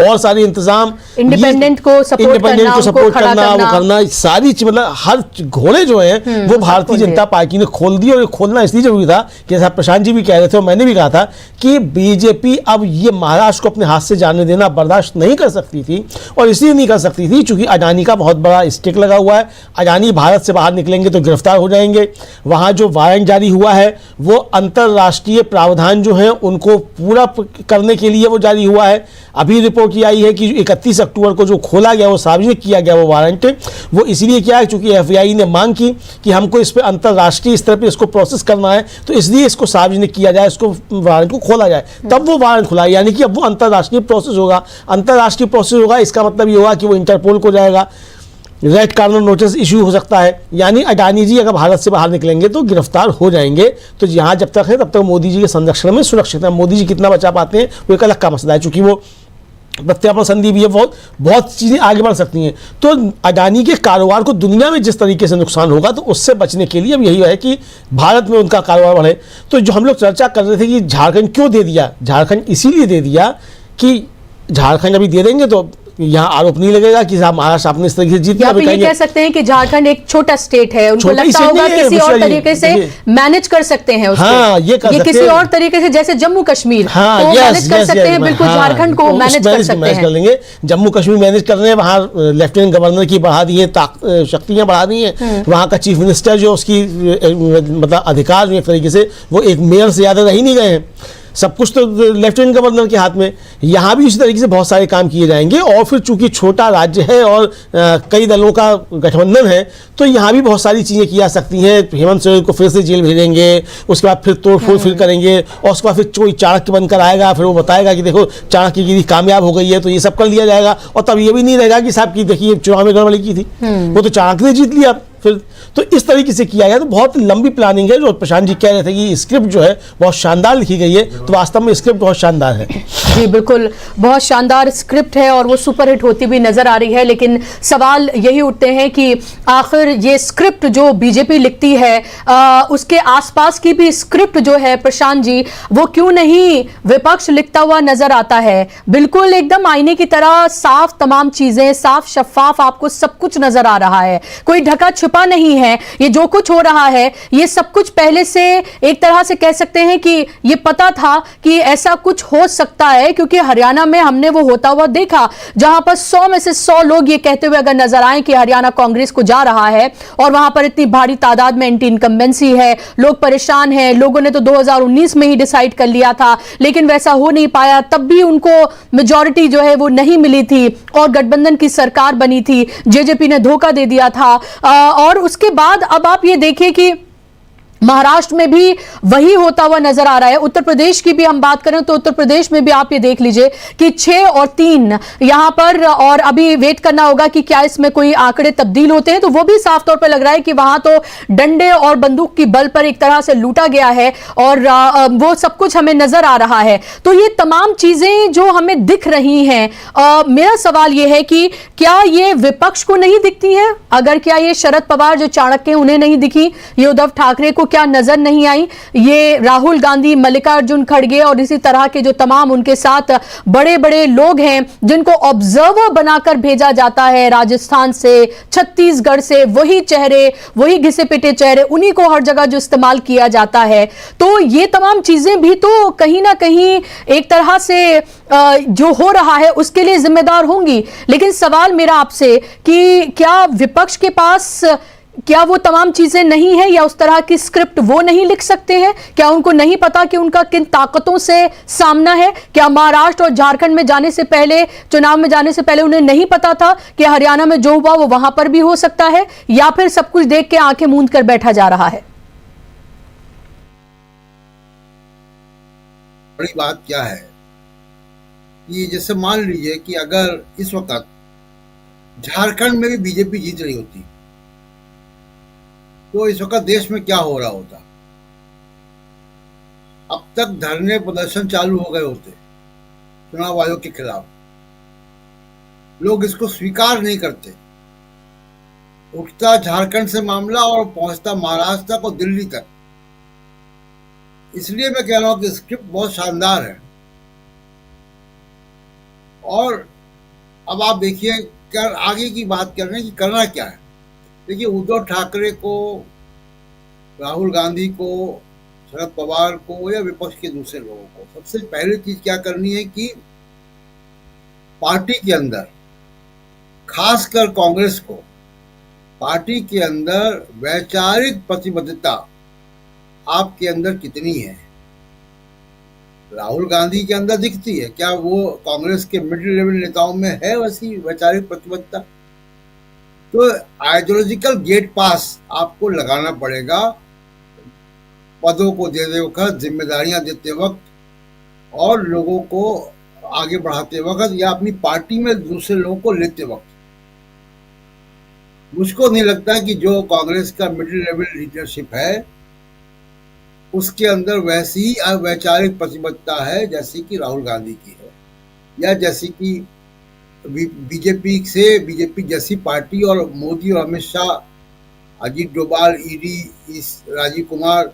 और सारे इंतजाम, इंडिपेंडेंट को सपोर्ट करना, को उनको सपोर्ट खड़ा करना, वो करना। करना, सारी चीज, मतलब हर घोड़े जो हैं वो भारतीय जनता पार्टी ने खोल दी। और ये खोलना इसलिए जरूरी था कि जैसा प्रशांत जी भी कह रहे थे और मैंने भी कहा था कि बीजेपी अब ये महाराष्ट्र को अपने हाथ से जाने देना बर्दाश्त नहीं कर सकती थी। और इसलिए नहीं कर सकती थी क्योंकि अडानी का बहुत बड़ा स्टेक लगा हुआ है। अडानी भारत से बाहर निकलेंगे तो गिरफ्तार हो जाएंगे। वहाँ जो वारंट जारी हुआ है वो अंतर्राष्ट्रीय प्रावधान जो है उनको पूरा करने के लिए वो जारी हुआ है। अभी रिपोर्ट ये आई है कि 31 अक्टूबर को जो खोला गया, वो सार्वजनिक किया गया वो वारंट, वो इसलिए किया है क्योंकि एफबीआई ने मांग की कि हमको इस पर अंतर्राष्ट्रीय स्तर पर इसको प्रोसेस करना है, तो इसलिए इसको सार्वजनिक किया जाए, इसको वारंट को खोला जाए, तब वो वारंट खुला। यानी कि अब वो अंतर्राष्ट्रीय प्रोसेस होगा। अंतर्राष्ट्रीय प्रोसेस होगा, इसका मतलब ये होगा कि वो इंटरपोल को जाएगा, रेड कार्नर नोटिस इशू हो सकता है। यानी अडानी जी अगर भारत से बाहर निकलेंगे तो गिरफ्तार हो जाएंगे। तो यहाँ जब तक है तब तक मोदी जी के संरक्षण में सुरक्षित है। मोदी जी कितना बचा पाते हैं वो एक अलग का मसला है, चूंकि वो प्रत्यार्पण संधि भी है, बहुत चीज़ें आगे बढ़ सकती हैं। तो अडानी के कारोबार को दुनिया में जिस तरीके से नुकसान होगा, तो उससे बचने के लिए अब यही है कि भारत में उनका कारोबार बढ़े। तो जो हम लोग चर्चा कर रहे थे कि झारखंड क्यों दे दिया, झारखंड इसीलिए दे दिया कि झारखंड अभी दे देंगे तो यहाँ आरोप नहीं लगेगा कि साहब महाराष्ट्र आपने इस तरीके से जीत लिया। आप ये कह सकते हैं कि झारखंड एक छोटा स्टेट है, उनको लगता होगा किसी और तरीके से मैनेज कर सकते हैं उसको। हाँ, ये किसी और तरीके से, जैसे जम्मू कश्मीर हाँ, तो मैनेज कर सकते हैं, बिल्कुल झारखंड को मैनेज कर सकते हैं। कर लेंगे। जम्मू कश्मीर मैनेज कर रहे हैं, वहाँ लेफ्टिनेंट गवर्नर की बढ़ा दी है, शक्तियाँ बढ़ा दी हैं। वहाँ का चीफ मिनिस्टर जो उसकी मतलब अधिकार एक तरीके से वो एक मेयर से ज़्यादा रह ही नहीं गए हैं। सब कुछ तो लेफ्टिनेंट गवर्नर के हाथ में। यहाँ भी इसी तरीके से बहुत सारे काम किए जाएंगे। और फिर चूंकि छोटा राज्य है और कई दलों का गठबंधन है, तो यहाँ भी बहुत सारी चीज़ें की जा सकती हैं। हेमंत सोरेन को फिर से जेल भेजेंगे, उसके बाद फिर तोड़फोड़ फिर करेंगे, और उसके बाद फिर कोई चाणक्य बनकर आएगा, फिर वो बताएगा कि देखो चाणक्यगिरी कामयाब हो गई है, तो ये सब कर लिया जाएगा। और तब ये भी नहीं रहेगा कि साहब की देखिए चुनाव में गड़बड़ी की थी, वो तो चाणक्य ने जीत लिया फिर। तो इस तरीके से किया गया। तो बहुत लंबी प्लानिंग है। जो प्रशांत जी कह रहे थे कि स्क्रिप्ट जो है बहुत शानदार लिखी गई है, तो वास्तव में स्क्रिप्ट बहुत शानदार है। जी बिल्कुल, बहुत शानदार स्क्रिप्ट है और वो सुपरहिट होती हुई नजर आ रही है। लेकिन सवाल यही उठते हैं कि आखिर ये स्क्रिप्ट जो बीजेपी लिखती है, उसके आसपास की भी स्क्रिप्ट जो है प्रशांत जी, वो क्यों नहीं विपक्ष लिखता हुआ नजर आता है? बिल्कुल एकदम आईने की तरह साफ, तमाम चीजें साफ शफाफ, आपको सब कुछ नजर आ रहा है, कोई ढका छिपा नहीं है। ये जो कुछ हो रहा है ये सब कुछ पहले से एक तरह से कह सकते हैं कि ये पता था कि ऐसा कुछ हो सकता है, क्योंकि हरियाणा में हमने वो होता हुआ देखा, जहां पर 100 में से 100 लोग ये कहते हुए अगर नजर आए कि हरियाणा कांग्रेस को जा रहा है, और वहां पर इतनी भारी तादाद में एंटी इनकम्बेंसी है, लोग परेशान हैं। लोगों ने तो 2019 में ही डिसाइड कर लिया था, लेकिन वैसा हो नहीं पाया। तब भी उनको मेजॉरिटी जो है वो नहीं मिली थी और गठबंधन की सरकार बनी थी, जेजेपी ने धोखा दे दिया था। और उसके बाद अब आप ये देखिए कि महाराष्ट्र में भी वही होता हुआ नजर आ रहा है। उत्तर प्रदेश की भी हम बात करें तो उत्तर प्रदेश में भी आप ये देख लीजिए कि 6 और 3 यहां पर, और अभी वेट करना होगा कि क्या इसमें कोई आंकड़े तब्दील होते हैं, तो वो भी साफ तौर पर लग रहा है कि वहां तो डंडे और बंदूक की बल पर एक तरह से लूटा गया है और वो सब कुछ हमें नजर आ रहा है। तो ये तमाम चीजें जो हमें दिख रही हैं, मेरा सवाल ये है कि क्या ये विपक्ष को नहीं दिखती है? अगर क्या ये शरद पवार जो चाणक्य उन्हें नहीं दिखी, ये उद्धव ठाकरे को क्या नजर नहीं आई, ये राहुल गांधी, मल्लिकार्जुन खड़गे और इसी तरह के जो तमाम उनके साथ बड़े बड़े लोग हैं जिनको ऑब्जर्वर बनाकर भेजा जाता है राजस्थान से, छत्तीसगढ़ से, वही चेहरे, वही घिसे पिटे चेहरे, उन्हीं को हर जगह जो इस्तेमाल किया जाता है। तो ये तमाम चीजें भी तो कहीं ना कहीं एक तरह से जो हो रहा है उसके लिए जिम्मेदार होंगी। लेकिन सवाल मेरा आपसे कि क्या विपक्ष के पास क्या वो तमाम चीजें नहीं है, या उस तरह की स्क्रिप्ट वो नहीं लिख सकते हैं? क्या उनको नहीं पता कि उनका किन ताकतों से सामना है? क्या महाराष्ट्र और झारखंड में जाने से पहले, चुनाव में जाने से पहले उन्हें नहीं पता था कि हरियाणा में जो हुआ वो वहां पर भी हो सकता है? या फिर सब कुछ देख के आंखें मूंद कर बैठा जा रहा है? बड़ी बात क्या है कि जैसे मान लीजिए कि अगर इस वक्त झारखंड में भी बीजेपी जीत रही होती तो इस वक्त देश में क्या हो रहा होता? अब तक धरने प्रदर्शन चालू हो गए होते चुनाव आयोग के खिलाफ। लोग इसको स्वीकार नहीं करते। उठता झारखंड से मामला और पहुंचता महाराष्ट्र तक और दिल्ली तक। इसलिए मैं कह रहा हूं कि स्क्रिप्ट बहुत शानदार है और अब आप देखिए आगे की बात कर रहे हैं कि करना क्या है। देखिए, उद्धव ठाकरे को, राहुल गांधी को, शरद पवार को या विपक्ष के दूसरे लोगों को सबसे पहली चीज क्या करनी है कि पार्टी के अंदर, खासकर कांग्रेस को, पार्टी के अंदर वैचारिक प्रतिबद्धता आपके अंदर कितनी है। राहुल गांधी के अंदर दिखती है, क्या वो कांग्रेस के मिडिल लेवल नेताओं में है वैसी वैचारिक प्रतिबद्धता? तो आइडियोलॉजिकल गेट पास आपको लगाना पड़ेगा, पदों को देते वक्त, जिम्मेदारियां देते वक्त और लोगों को आगे बढ़ाते वक्त या अपनी पार्टी में दूसरे लोगों को लेते वक्त। मुझको नहीं लगता कि जो कांग्रेस का मिडिल लेवल लीडरशिप है उसके अंदर वैसी ही अवैचारिक प्रतिबद्धता है जैसी कि राहुल गांधी की है, या जैसी कि बीजेपी जैसी पार्टी और मोदी और अमित शाह, अजीत डोभाल, ईडी, राजीव कुमार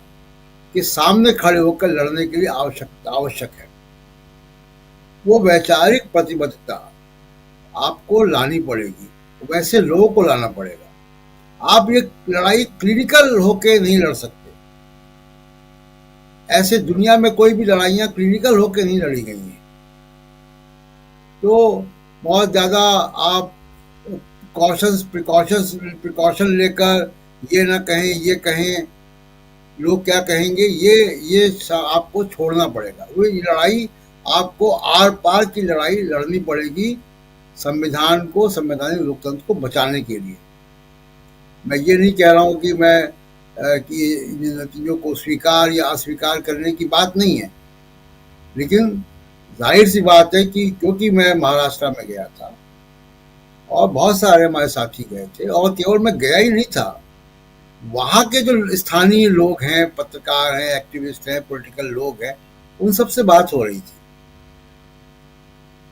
के सामने खड़े होकर लड़ने के लिए आवश्यक है। वो वैचारिक प्रतिबद्धता आपको लानी पड़ेगी, वैसे लोगों को लाना पड़ेगा। आप ये लड़ाई क्लिनिकल होके नहीं लड़ सकते। ऐसे दुनिया में कोई भी लड़ाइयां क्लिनिकल होके नहीं लड़ी गई हैं। तो बहुत ज्यादा आप प्रिकॉशन लेकर ये ना कहें, ये कहें, लोग क्या कहेंगे, ये आपको छोड़ना पड़ेगा। वो लड़ाई आपको आर पार की लड़ाई लड़नी पड़ेगी संविधान को, संवैधानिक लोकतंत्र को बचाने के लिए। मैं ये नहीं कह रहा हूँ कि कि इन नतीजों को स्वीकार या अस्वीकार करने की बात नहीं है, लेकिन जाहिर सी बात है कि क्योंकि मैं महाराष्ट्र में गया था और बहुत सारे हमारे साथी गए थे, और केवल मैं गया ही नहीं था, वहाँ के जो स्थानीय लोग हैं, पत्रकार हैं, एक्टिविस्ट हैं, पॉलिटिकल लोग हैं, उन सबसे बात हो रही थी।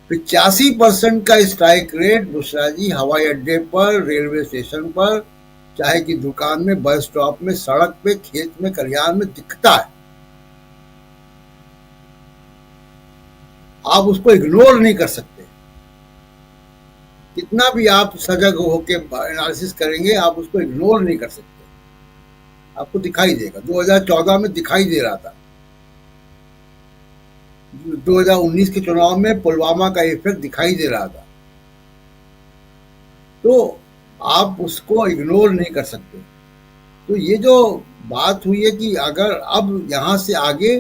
85% का स्ट्राइक रेट बुशरा जी हवाई अड्डे पर, रेलवे स्टेशन पर, चाहे कि दुकान में, बस स्टॉप में, सड़क पे, खेत में, खलिहान में दिखता है। आप उसको इग्नोर नहीं कर सकते। कितना भी आप सजग होके एनालिसिस करेंगे, आप उसको इग्नोर नहीं कर सकते। आपको दिखाई देगा। 2014 में दिखाई दे रहा था, 2019 के चुनाव में पुलवामा का इफेक्ट दिखाई दे रहा था। तो आप उसको इग्नोर नहीं कर सकते। तो ये जो बात हुई है कि अगर अब यहाँ से आगे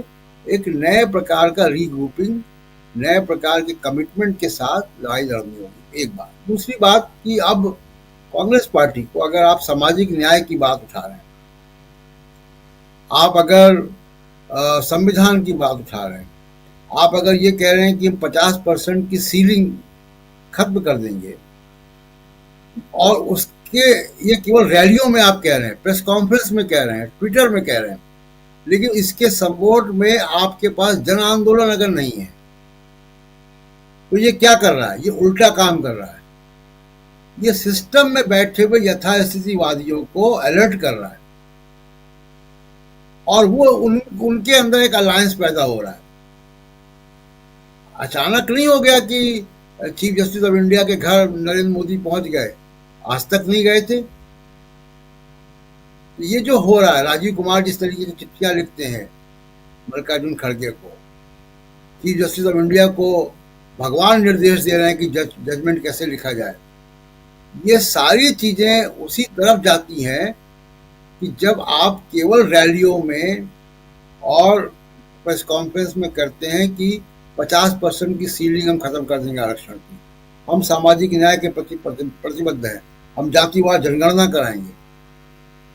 एक नए प्रकार का रीग्रुपिंग, नए प्रकार के कमिटमेंट के साथ लड़ाई लड़नी होगी, एक बात। दूसरी बात कि अब कांग्रेस पार्टी को, अगर आप सामाजिक न्याय की बात उठा रहे हैं, आप अगर संविधान की बात उठा रहे हैं, आप अगर ये कह रहे हैं कि 50% की सीलिंग खत्म कर देंगे, और उसके ये केवल रैलियों में आप कह रहे हैं, प्रेस कॉन्फ्रेंस में कह रहे हैं, ट्विटर में कह रहे हैं, लेकिन इसके सपोर्ट में आपके पास जन आंदोलन अगर नहीं है, तो ये क्या कर रहा है? ये उल्टा काम कर रहा है। ये सिस्टम में बैठे हुए यथास्थितिवादियों को अलर्ट कर रहा है, और वो उनके अंदर एक अलायंस पैदा हो रहा है। अचानक नहीं हो गया कि चीफ जस्टिस ऑफ इंडिया के घर नरेंद्र मोदी पहुंच गए, आज तक नहीं गए थे। तो ये जो हो रहा है, राजीव कुमार जिस तरीके से चिट्ठियां लिखते हैं मल्लिकार्जुन खड़गे को, चीफ जस्टिस ऑफ इंडिया को भगवान निर्देश दे रहे हैं कि जजमेंट कैसे लिखा जाए, ये सारी चीजें उसी तरफ जाती हैं कि जब आप केवल रैलियों में और प्रेस कॉन्फ्रेंस में करते हैं कि 50% की सीलिंग हम खत्म कर देंगे आरक्षण की, हम सामाजिक न्याय के प्रति प्रतिबद्ध हैं, हम जातिवाद जनगणना कराएंगे।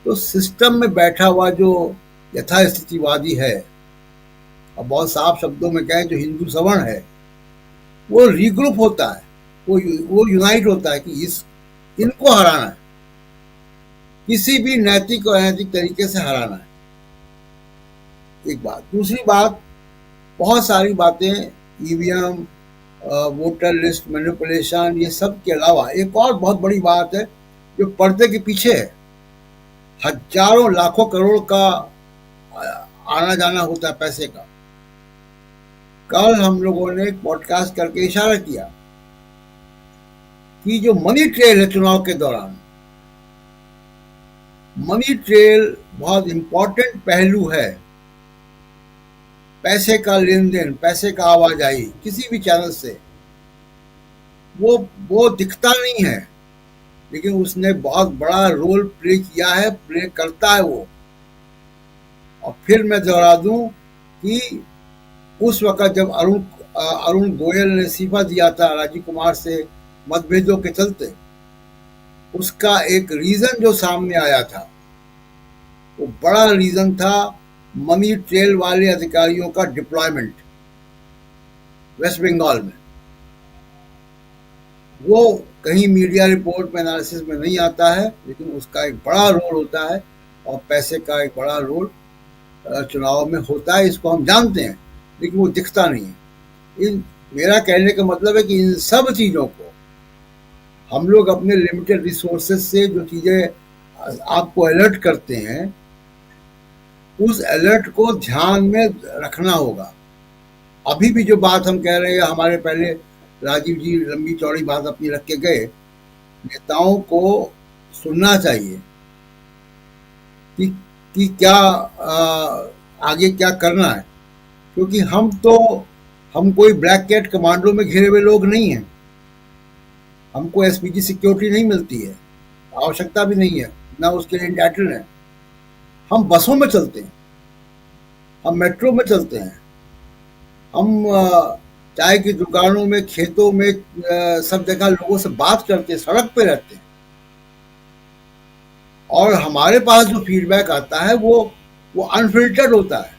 तो सिस्टम में बैठा हुआ जो यथास्थितिवादी है, और बहुत साफ शब्दों में कहें जो हिंदू सवर्ण है, वो रीग्रुप होता है, वो यूनाइट होता है कि इनको हराना है, किसी भी नैतिक और अनैतिक तरीके से हराना है, एक बात। दूसरी बात, बहुत सारी बातें, ईवीएम, वोटर लिस्ट मैनिपुलेशन, ये सब के अलावा एक और बहुत बड़ी बात है जो पर्दे के पीछे है। हजारों लाखों करोड़ का आना जाना होता है पैसे का। कल हम लोगों ने पॉडकास्ट करके इशारा किया कि जो मनी ट्रेल है चुनाव के दौरान, मनी ट्रेल बहुत इंपॉर्टेंट पहलू है। पैसे का लेन देन, पैसे का आवाजाही किसी भी चैनल से, वो दिखता नहीं है, लेकिन उसने बहुत बड़ा रोल प्ले किया है, प्ले करता है वो। और फिर मैं दोहरा दूं कि उस वक्त जब अरुण गोयल ने इस्तीफा दिया था राजीव कुमार से मतभेदों के चलते, उसका एक रीजन जो सामने आया था, वो बड़ा रीजन था मनी ट्रेल वाले अधिकारियों का डिप्लॉयमेंट वेस्ट बंगाल में। वो कहीं मीडिया रिपोर्ट में, एनालिसिस में नहीं आता है, लेकिन उसका एक बड़ा रोल होता है और पैसे का एक बड़ा रोल चुनाव में होता है। इसको हम जानते हैं, लेकिन वो दिखता नहीं है। मेरा कहने का मतलब है कि इन सब चीज़ों को हम लोग अपने लिमिटेड रिसोर्सेज से जो चीज़ें आपको अलर्ट करते हैं, उस अलर्ट को ध्यान में रखना होगा। अभी भी जो बात हम कह रहे हैं, हमारे पहले राजीव जी लंबी चौड़ी बात अपनी रख के गए, नेताओं को सुनना चाहिए कि क्या आगे क्या करना है, क्योंकि हम कोई ब्लैक कैट कमांडो में घिरे हुए लोग नहीं हैं। हमको एसपीजी सिक्योरिटी नहीं मिलती है, आवश्यकता भी नहीं है, ना उसके लिए एंटाइटल्ड है। हम बसों में चलते हैं, हम मेट्रो में चलते हैं, हम चाय की दुकानों में, खेतों में, सब जगह लोगों से बात करते हैं, सड़क पे रहते हैं। और हमारे पास जो फीडबैक आता है वो अनफिल्टर्ड होता है।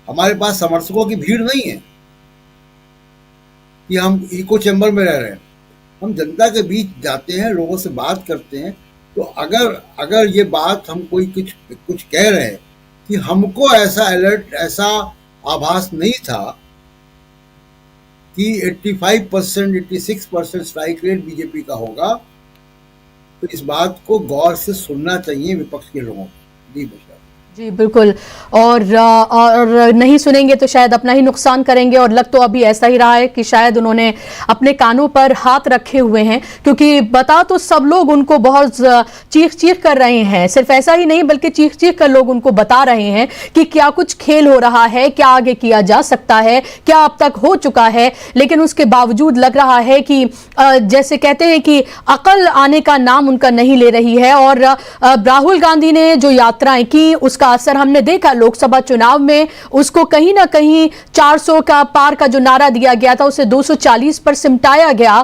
हमारे पास समर्थकों की भीड़ नहीं है कि हम इको चैम्बर में रह रहे हैं। हम जनता के बीच जाते हैं, लोगों से बात करते हैं। तो अगर ये बात हम कोई कुछ कह रहे हैं कि हमको ऐसा अलर्ट, ऐसा आभास नहीं था कि 85%, 86% स्ट्राइक रेट बीजेपी का होगा, तो इस बात को गौर से सुनना चाहिए विपक्ष के लोगों को। जी बशा जी बिल्कुल, और नहीं सुनेंगे तो शायद अपना ही नुकसान करेंगे। और लग तो अभी ऐसा ही रहा है कि शायद उन्होंने अपने कानों पर हाथ रखे हुए हैं, क्योंकि बता तो सब लोग उनको बहुत चीख कर रहे हैं। सिर्फ ऐसा ही नहीं, बल्कि चीख कर लोग उनको बता रहे हैं कि क्या कुछ खेल हो रहा है, क्या आगे किया जा सकता है, क्या अब तक हो चुका है। लेकिन उसके बावजूद लग रहा है कि जैसे कहते हैं कि अकल आने का नाम उनका नहीं ले रही है। और राहुल गांधी ने जो यात्राएं की, उसका असर हमने देखा लोकसभा चुनाव में। उसको कहीं ना कहीं 400 का पार का जो नारा दिया गया था, उसे 240 पर सिमटाया गया।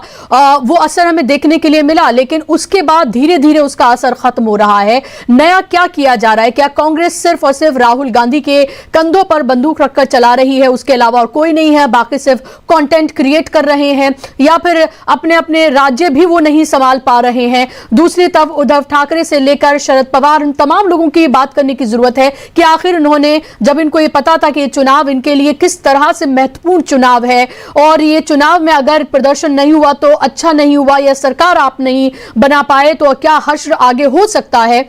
वो असर हमें देखने के लिए मिला, लेकिन उसके बाद धीरे धीरे उसका असर खत्म हो रहा है। नया क्या किया जा रहा है? क्या कांग्रेस सिर्फ और सिर्फ राहुल गांधी के कंधों पर बंदूक रखकर चला रही है, उसके अलावा और कोई नहीं है? बाकी सिर्फ कंटेंट क्रिएट कर रहे हैं, या फिर अपने अपने राज्य भी वो नहीं संभाल पा रहे हैं? दूसरी तरफ उद्धव ठाकरे से लेकर शरद पवार, इन तमाम लोगों की बात करने की जरूरत है कि आखिर उन्होंने, जब इनको ये पता था कि ये चुनाव इनके लिए किस तरह से महत्वपूर्ण चुनाव है, और ये चुनाव में अगर प्रदर्शन नहीं हुआ तो अच्छा नहीं हुआ, या सरकार आप नहीं बना पाए तो क्या हश्र आगे हो सकता है,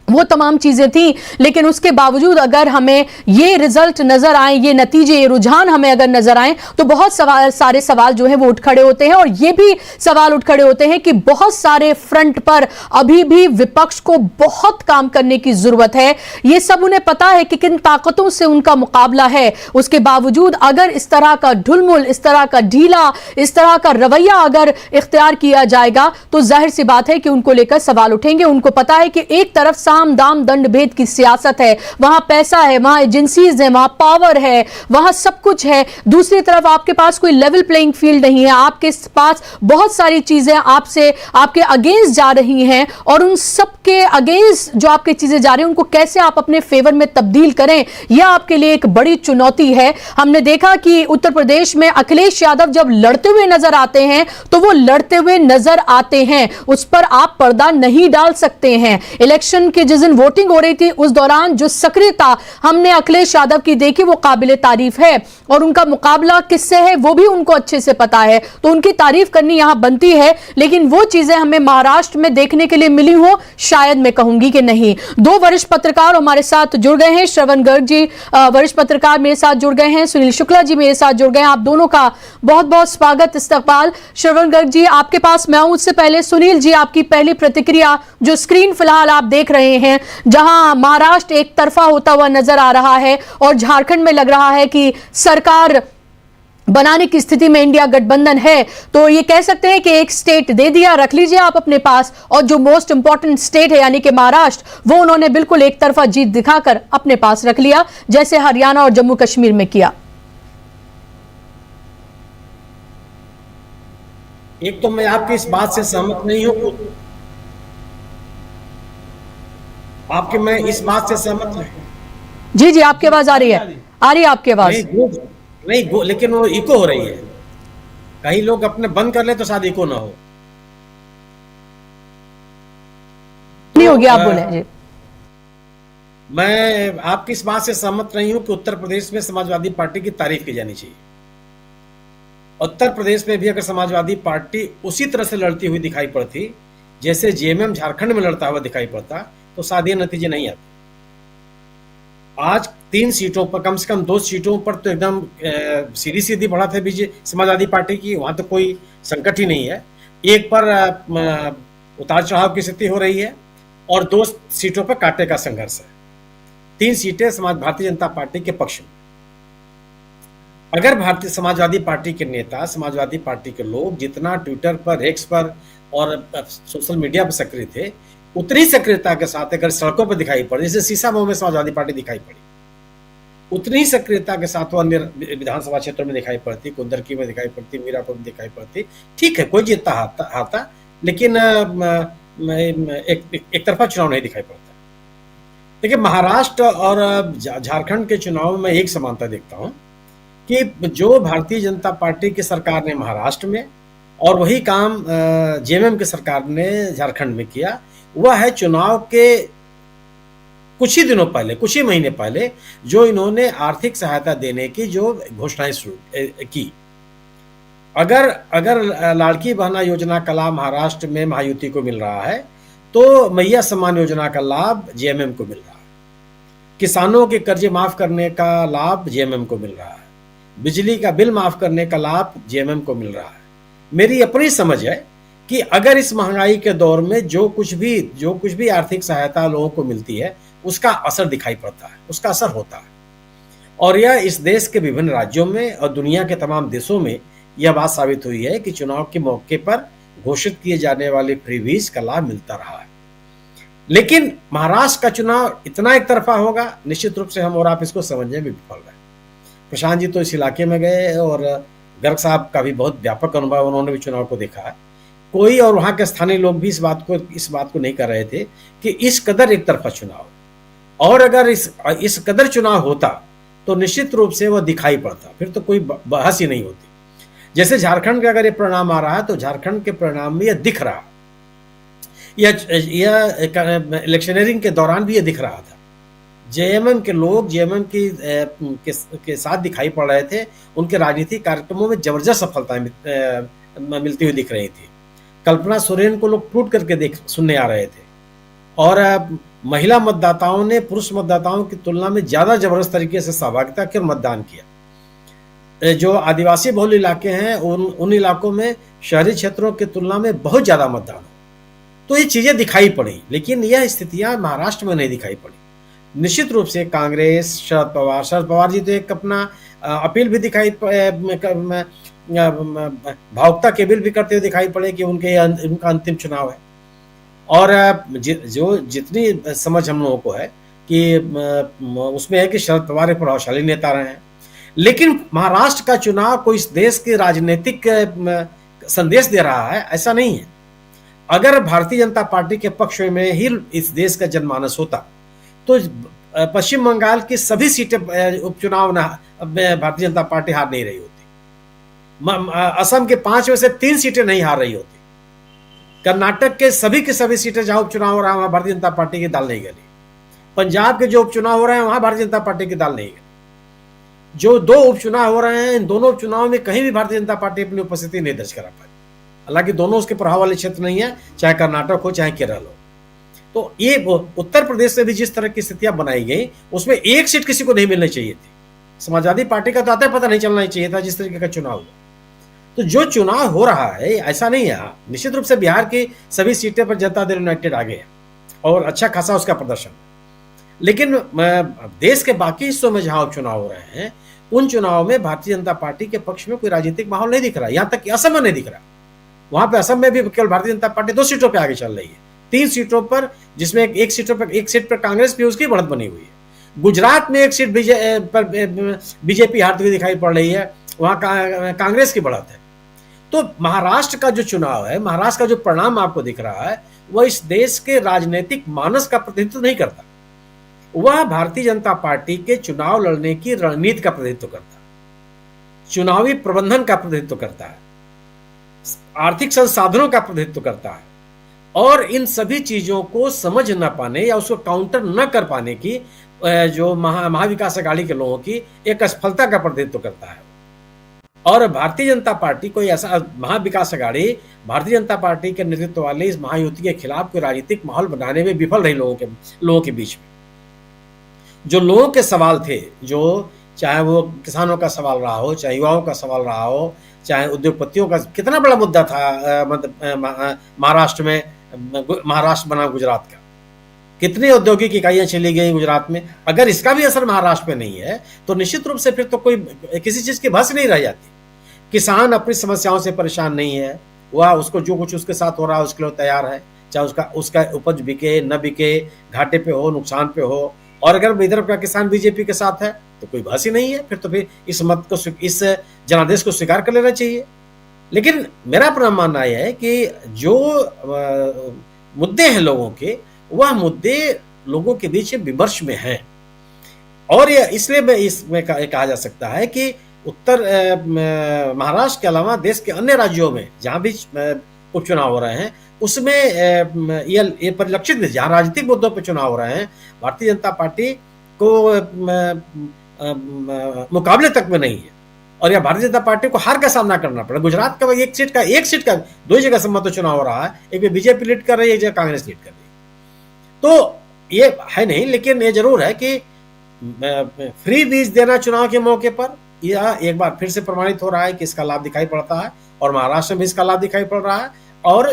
वो तमाम चीजें थी। लेकिन उसके बावजूद अगर हमें ये रिजल्ट नजर आए, ये नतीजे, ये रुझान हमें अगर नजर आए, तो बहुत सारे सवाल जो है वो उठ खड़े होते हैं। और ये भी सवाल उठ खड़े होते हैं कि बहुत सारे फ्रंट पर अभी भी विपक्ष को बहुत काम करने की जरूरत है। ये सब उन्हें पता है कि किन ताकतों से उनका मुकाबला है। उसके बावजूद अगर इस तरह का ढुलमुल, इस तरह का ढीला, इस तरह का रवैया अगर इख्तियार किया जाएगा, तो जाहिर सी बात है कि उनको लेकर सवाल उठेंगे। उनको पता है कि एक तरफ साम दाम दंड भेद की सियासत है, वहां पैसा है, वहां एजेंसीज है, वहां पावर है, वहां सब कुछ है। दूसरी तरफ आपके पास कोई लेवल प्लेइंग फील्ड नहीं है, आपके पास बहुत सारी चीजें आपसे, आपके अगेंस्ट जा रही हैं, और उन सब के अगेंस्ट जो आपकी चीजें जा रही हैं, उनको कैसे आप अपने फेवर में तब्दील करें, यह आपके लिए एक बड़ी चुनौती है। हमने देखा कि उत्तर प्रदेश में अखिलेश यादव जब लड़ते हुए नजर आते हैं, तो वो लड़ते हुए नजर आते हैं, उस पर आप पर्दा नहीं डाल सकते हैं। इलेक्शन के जिस दिन वोटिंग हो रही थी उस दौरान जो सक्रियता हमने अखिलेश यादव की देखी वो काबिले तारीफ है, और उनका मुकाबला किससे है वो भी उनको अच्छे से पता है, तो उनकी तारीफ करनी यहां बनती है। लेकिन वो चीजें हमें महाराष्ट्र में देखने के लिए मिली हो, शायद मैं कहूंगी कि नहीं। दो वरिष्ठ पत्रकार हमारे साथ जुड़ गए हैं, श्रवण गर्ग जी वरिष्ठ पत्रकार मेरे साथ जुड़ गए हैं, सुनील शुक्ला जी मेरे साथ जुड़ गए हैं। आप दोनों का बहुत बहुत स्वागत, इस्तकबाल। श्रवण गर्ग जी आपके पास मैं आऊं, उससे पहले सुनील जी आपकी पहली प्रतिक्रिया। जो स्क्रीन फिलहाल आप देख रहे हैं जहां महाराष्ट्र एक तरफा होता हुआ नजर आ रहा है और झारखंड में लग रहा है कि सरकार बनाने की स्थिति में इंडिया गठबंधन है, तो ये कह सकते हैं कि एक स्टेट दे दिया, रख लीजिए आप अपने पास, और जो मोस्ट इंपॉर्टेंट स्टेट है यानी कि महाराष्ट्र, वो उन्होंने बिल्कुल एक तरफा जीत दिखाकर अपने पास रख लिया, जैसे हरियाणा और जम्मू कश्मीर में किया। एक तो मैं आपकी इस बात से सहमत नहीं हूं, मैं इस बात से सहमत नहीं। जी जी आपकी आवाज आ रही है आपकी आवाज नहीं, लेकिन वो इको हो रही है। कई लोग अपने बंद कर ले तो शायद इको ना हो। नहीं होगी, आप बोले जी। मैं आपकी इस बात से सहमत नहीं हूं कि उत्तर प्रदेश में समाजवादी पार्टी की तारीफ की जानी चाहिए। उत्तर प्रदेश में भी अगर समाजवादी पार्टी उसी तरह से लड़ती हुई दिखाई पड़ती जैसे जेएमएम झारखंड में लड़ता हुआ दिखाई पड़ता, तो शायद ये नतीजे नहीं आते। आज 3 सीटों पर, कम से कम 2 सीटों पर तो एकदम सीधी सीधी बढ़त है बीजेपी समाजवादी पार्टी की, वहां तो कोई संकट ही नहीं है। एक पर उतार चढ़ाव की स्थिति हो रही है और 2 सीटों पर कांटे का संघर्ष है। 3 सीटें भारतीय जनता पार्टी के पक्ष में। अगर भारतीय समाजवादी पार्टी के नेता, समाजवादी पार्टी के लोग जितना ट्विटर पर, एक्स पर और सोशल मीडिया पर सक्रिय थे, उतनी सक्रियता के साथ अगर सड़कों पर दिखाई पड़े, जैसे सीसामऊ में समाजवादी पार्टी दिखाई पड़ी, उतनी ही सक्रियता के साथ वो अन्य विधानसभा क्षेत्रों में दिखाई पड़ती, कुंदरकी में दिखाई पड़ती, मीरापुर में दिखाई पड़ती, ठीक है कोई जीतता हारता, लेकिन एक तरफा चुनाव नहीं दिखाई पड़ता। देखिए महाराष्ट्र और झारखंड के चुनाव में एक समानता देखता हूं कि जो भारतीय जनता पार्टी की सरकार ने महाराष्ट्र में और वही काम जेएमएम की सरकार ने झारखंड में किया, वह है चुनाव के कुछ ही दिनों पहले, कुछ ही महीने पहले जो इन्होंने आर्थिक सहायता देने की जो घोषणाएं शुरू की। अगर लाड़की बहना योजना का लाभ महाराष्ट्र में महायुति को मिल रहा है, तो मैया सम्मान योजना का लाभ जेएमएम को मिल रहा है, किसानों के कर्जे माफ करने का लाभ जेएमएम को मिल रहा है, बिजली का बिल माफ करने का लाभ जेएमएम को मिल रहा है। मेरी अपनी समझ है कि अगर इस महंगाई के दौर में जो कुछ भी आर्थिक सहायता लोगों को मिलती है, उसका असर दिखाई पड़ता है, उसका असर होता है। और यह इस देश के विभिन्न राज्यों में और दुनिया के तमाम देशों में यह बात साबित हुई है कि चुनाव के मौके पर घोषित किए जाने वाले फ्रीबीज का लाभ मिलता रहा है। लेकिन महाराष्ट्र का चुनाव इतना एक तरफा होगा, निश्चित रूप से हम और आप इसको समझने में विफल रहे। प्रशांत जी तो इस इलाके में गए और गर्ग साहब का भी बहुत व्यापक अनुभव, उन्होंने भी चुनाव को देखा है। कोई और वहां के स्थानीय लोग भी इस बात को नहीं कर रहे थे कि इस कदर एक तरफा चुनाव, और अगर इस कदर चुनाव होता तो निश्चित रूप से वह दिखाई पड़ता, फिर तो कोई बहस ही नहीं होती। जैसे झारखंड का अगर ये परिणाम आ रहा है, तो झारखंड के परिणाम में यह दिख रहा, यह इलेक्शनरिंग के दौरान भी यह दिख रहा था। जेएमएम के लोग जेएमएम के साथ दिखाई पड़ रहे थे, उनके राजनीतिक कार्यक्रमों में जबरदस्त सफलताएं मिलती हुई दिख रही थी। कल्पना सोरेन को लोग टूट करके सुनने आ रहे थे, और महिला मतदाताओं ने पुरुष मतदाताओं की तुलना में ज्यादा जबरदस्त तरीके से सहभागिता की और मतदान किया। जो आदिवासी बहुल इलाके हैं उन इलाकों में शहरी क्षेत्रों की तुलना में बहुत ज्यादा मतदान हो, तो ये चीजें दिखाई पड़ी। लेकिन यह स्थितियां महाराष्ट्र में नहीं दिखाई पड़ी। निश्चित रूप से कांग्रेस, शरद पवार जी तो एक अपना अपील भी दिखाई, भावुकता की अपील भी करते हुए दिखाई पड़े कि उनका अंतिम चुनाव है। और जितनी समझ हम लोगों को है कि उसमें है कि शरद पवार एक प्रभावशाली नेता रहे हैं, लेकिन महाराष्ट्र का चुनाव कोई इस देश के राजनीतिक संदेश दे रहा है, ऐसा नहीं है। अगर भारतीय जनता पार्टी के पक्ष में ही इस देश का जनमानस होता, तो पश्चिम बंगाल की सभी सीटें उपचुनाव भारतीय जनता पार्टी हार नहीं रही होती। असम के 5 में से 3 सीटें नहीं हार रही होती। कर्नाटक के सभी सीटें जहां उपचुनाव हो रहा है वहां भारतीय जनता पार्टी की दाल नहीं गली। पंजाब के जो उपचुनाव हो रहे हैं वहां भारतीय जनता पार्टी की दाल नहीं गली। जो 2 उपचुनाव हो रहे हैं, इन दोनों उपचुनाव में कहीं भी भारतीय जनता पार्टी अपनी उपस्थिति नहीं दर्ज करा पाई। हालांकि दोनों उसके प्रभाव वाले क्षेत्र नहीं है, चाहे कर्नाटक हो चाहे केरल हो। तो ये उत्तर प्रदेश में भी जिस तरह की स्थितियां बनाई गई, उसमें एक सीट किसी को नहीं मिलनी चाहिए थी। समाजवादी पार्टी का तो आता पता नहीं चलना चाहिए था जिस तरीके का चुनाव हुआ। तो जो चुनाव हो रहा है ऐसा नहीं है, निश्चित रूप से बिहार की सभी सीटें पर जनता दल यूनाइटेड आगे है और अच्छा खासा उसका प्रदर्शन। लेकिन देश के बाकी हिस्सों में जहां उपचुनाव हो रहे हैं, उन चुनाव में भारतीय जनता पार्टी के पक्ष में कोई राजनीतिक माहौल नहीं दिख रहा। यहां तक कि असम में नहीं दिख रहा। वहां पे असम में भी केवल भारतीय जनता पार्टी 2 सीटों पर आगे चल रही है, 3 सीटों पर, जिसमें एक सीट पर कांग्रेस भी उसकी बढ़त बनी हुई है। गुजरात में एक सीट बीजेपी हारती हुई दिखाई पड़ रही है, वहां कांग्रेस की बढ़त है। तो महाराष्ट्र का जो चुनाव है, महाराष्ट्र का जो परिणाम आपको दिख रहा है, वह इस देश के राजनीतिक मानस का प्रतिनिधित्व नहीं करता। वह भारतीय जनता पार्टी के चुनाव लड़ने की रणनीति का प्रतिनिधित्व करता है, चुनावी प्रबंधन का प्रतिनिधित्व करता है, आर्थिक संसाधनों का प्रतिनिधित्व करता है, और इन सभी चीजों को समझ न पाने या उसको काउंटर न कर पाने की जो महाविकास अघाड़ी के लोगों की एक असफलता का प्रतिनिधित्व करता है। और भारतीय जनता पार्टी को ऐसा महाविकास अघाड़ी भारतीय जनता पार्टी के नेतृत्व वाले इस महायुति के खिलाफ कोई राजनीतिक माहौल बनाने में विफल रही लोगों के बीच में। जो लोगों के सवाल थे, जो चाहे वो किसानों का सवाल रहा हो, चाहे युवाओं का सवाल रहा हो, चाहे उद्योगपतियों का, कितना बड़ा मुद्दा था महाराष्ट्र में, महाराष्ट्र बना गुजरात का, कितनी औद्योगिक इकाइयां चली गई गुजरात में। अगर इसका भी असर महाराष्ट्र पे नहीं है तो निश्चित रूप से फिर तो कोई किसी चीज की बहस नहीं रह जाती। किसान अपनी समस्याओं से परेशान नहीं है, वह उसको जो कुछ उसके साथ हो रहा है उसके लिए तैयार है, चाहे उसका उपज बिके न बिके, घाटे पे हो नुकसान पे हो। और अगर इधर का किसान बीजेपी के साथ है तो कोई बहस ही नहीं है, फिर तो फिर इस जनादेश को स्वीकार कर लेना चाहिए। लेकिन मेरा अपना मानना यह है कि जो मुद्दे हैं लोगों के, वह मुद्दे लोगों के बीच विमर्श में हैं। और यह इसलिए इसमें कहा जा सकता है कि उत्तर महाराष्ट्र के अलावा देश के अन्य राज्यों में जहां भी उपचुनाव हो रहे हैं, उसमें ये परिलक्षित है, जहां राजनीतिक मुद्दों पर चुनाव हो रहे हैं, भारतीय जनता पार्टी को मुकाबले तक में नहीं है और यह भारतीय जनता पार्टी को हार का सामना करना पड़ा। गुजरात का एक सीट का 2 जगह संबंध चुनाव हो रहा है, एक में बीजेपी लीड कर रही है, एक जगह कांग्रेस लीड कर रही है। तो ये है नहीं, लेकिन ये जरूर है कि फ्री बीज देना चुनाव के मौके पर यह एक बार फिर से प्रमाणित हो रहा है कि इसका लाभ दिखाई पड़ता है, और महाराष्ट्र में इसका लाभ दिखाई पड़ रहा है, और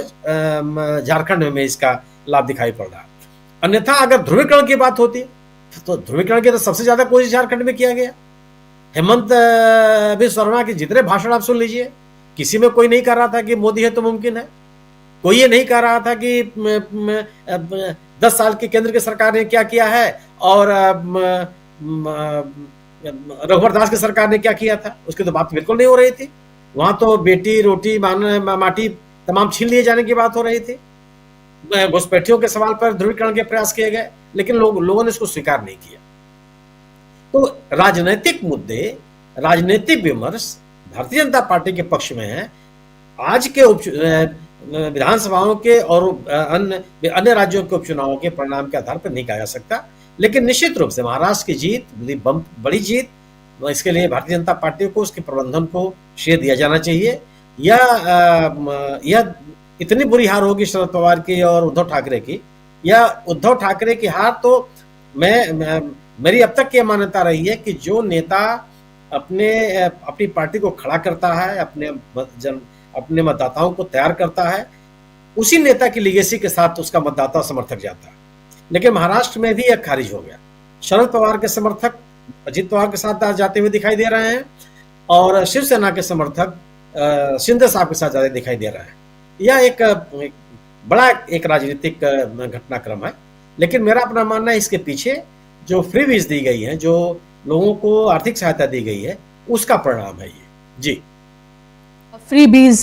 झारखंड में इसका लाभ दिखाई पड़ रहा है। अन्यथा अगर ध्रुवीकरण की बात होती तो ध्रुवीकरण की तो सबसे ज्यादा कोशिश झारखंड में किया गया। हेमंत बिस्वा शर्मा के जितने भाषण आप सुन लीजिए, किसी में कोई नहीं कह रहा था कि मोदी है तो मुमकिन है, कोई ये नहीं कह रहा था कि 10 साल की केंद्र की सरकार ने क्या किया है और रघुवर दास की सरकार ने क्या किया था, उसकी तो बात बिल्कुल नहीं हो रही थी। वहां तो बेटी रोटी माटी तमाम छीन लिए जाने की बात हो रही थी। घुसपैठियों के सवाल पर ध्रुवीकरण के प्रयास किए गए, लेकिन लोगों ने इसको स्वीकार नहीं किया। तो राजनीतिक मुद्दे, राजनीतिक विमर्श भारतीय जनता पार्टी के पक्ष में है। आज के विधानसभाओं के और अन्य राज्यों के उपचुनावों के परिणाम के आधार पर नहीं कहा जा सकता, लेकिन निश्चित रूप से महाराष्ट्र की जीत बड़ी जीत, इसके लिए भारतीय जनता पार्टी को उसके प्रबंधन को श्रेय दिया जाना चाहिए। यह इतनी बुरी हार होगी शरद पवार की और उद्धव ठाकरे की, या उद्धव ठाकरे की हार तो मेरी अब तक यह मान्यता रही है कि जो नेता अपनी पार्टी को खड़ा करता है, अपने मतदाताओं को तैयार करता है, उसी नेता की लीगेसी के साथ उसका मतदाता समर्थक जाता है। लेकिन महाराष्ट्र में भी यह खारिज हो गया। शरद पवार के समर्थक अजित पवार के साथ जाते हुए दिखाई दे रहे हैं और शिवसेना के समर्थक शिंदे साहब के साथ जाते दिखाई दे रहे हैं। यह एक बड़ा राजनीतिक घटनाक्रम है। लेकिन मेरा अपना मानना है इसके पीछे जो फ्रीबीज दी गई है, जो लोगों को आर्थिक सहायता दी गई है, उसका परिणाम है ये। जी, फ्रीबीज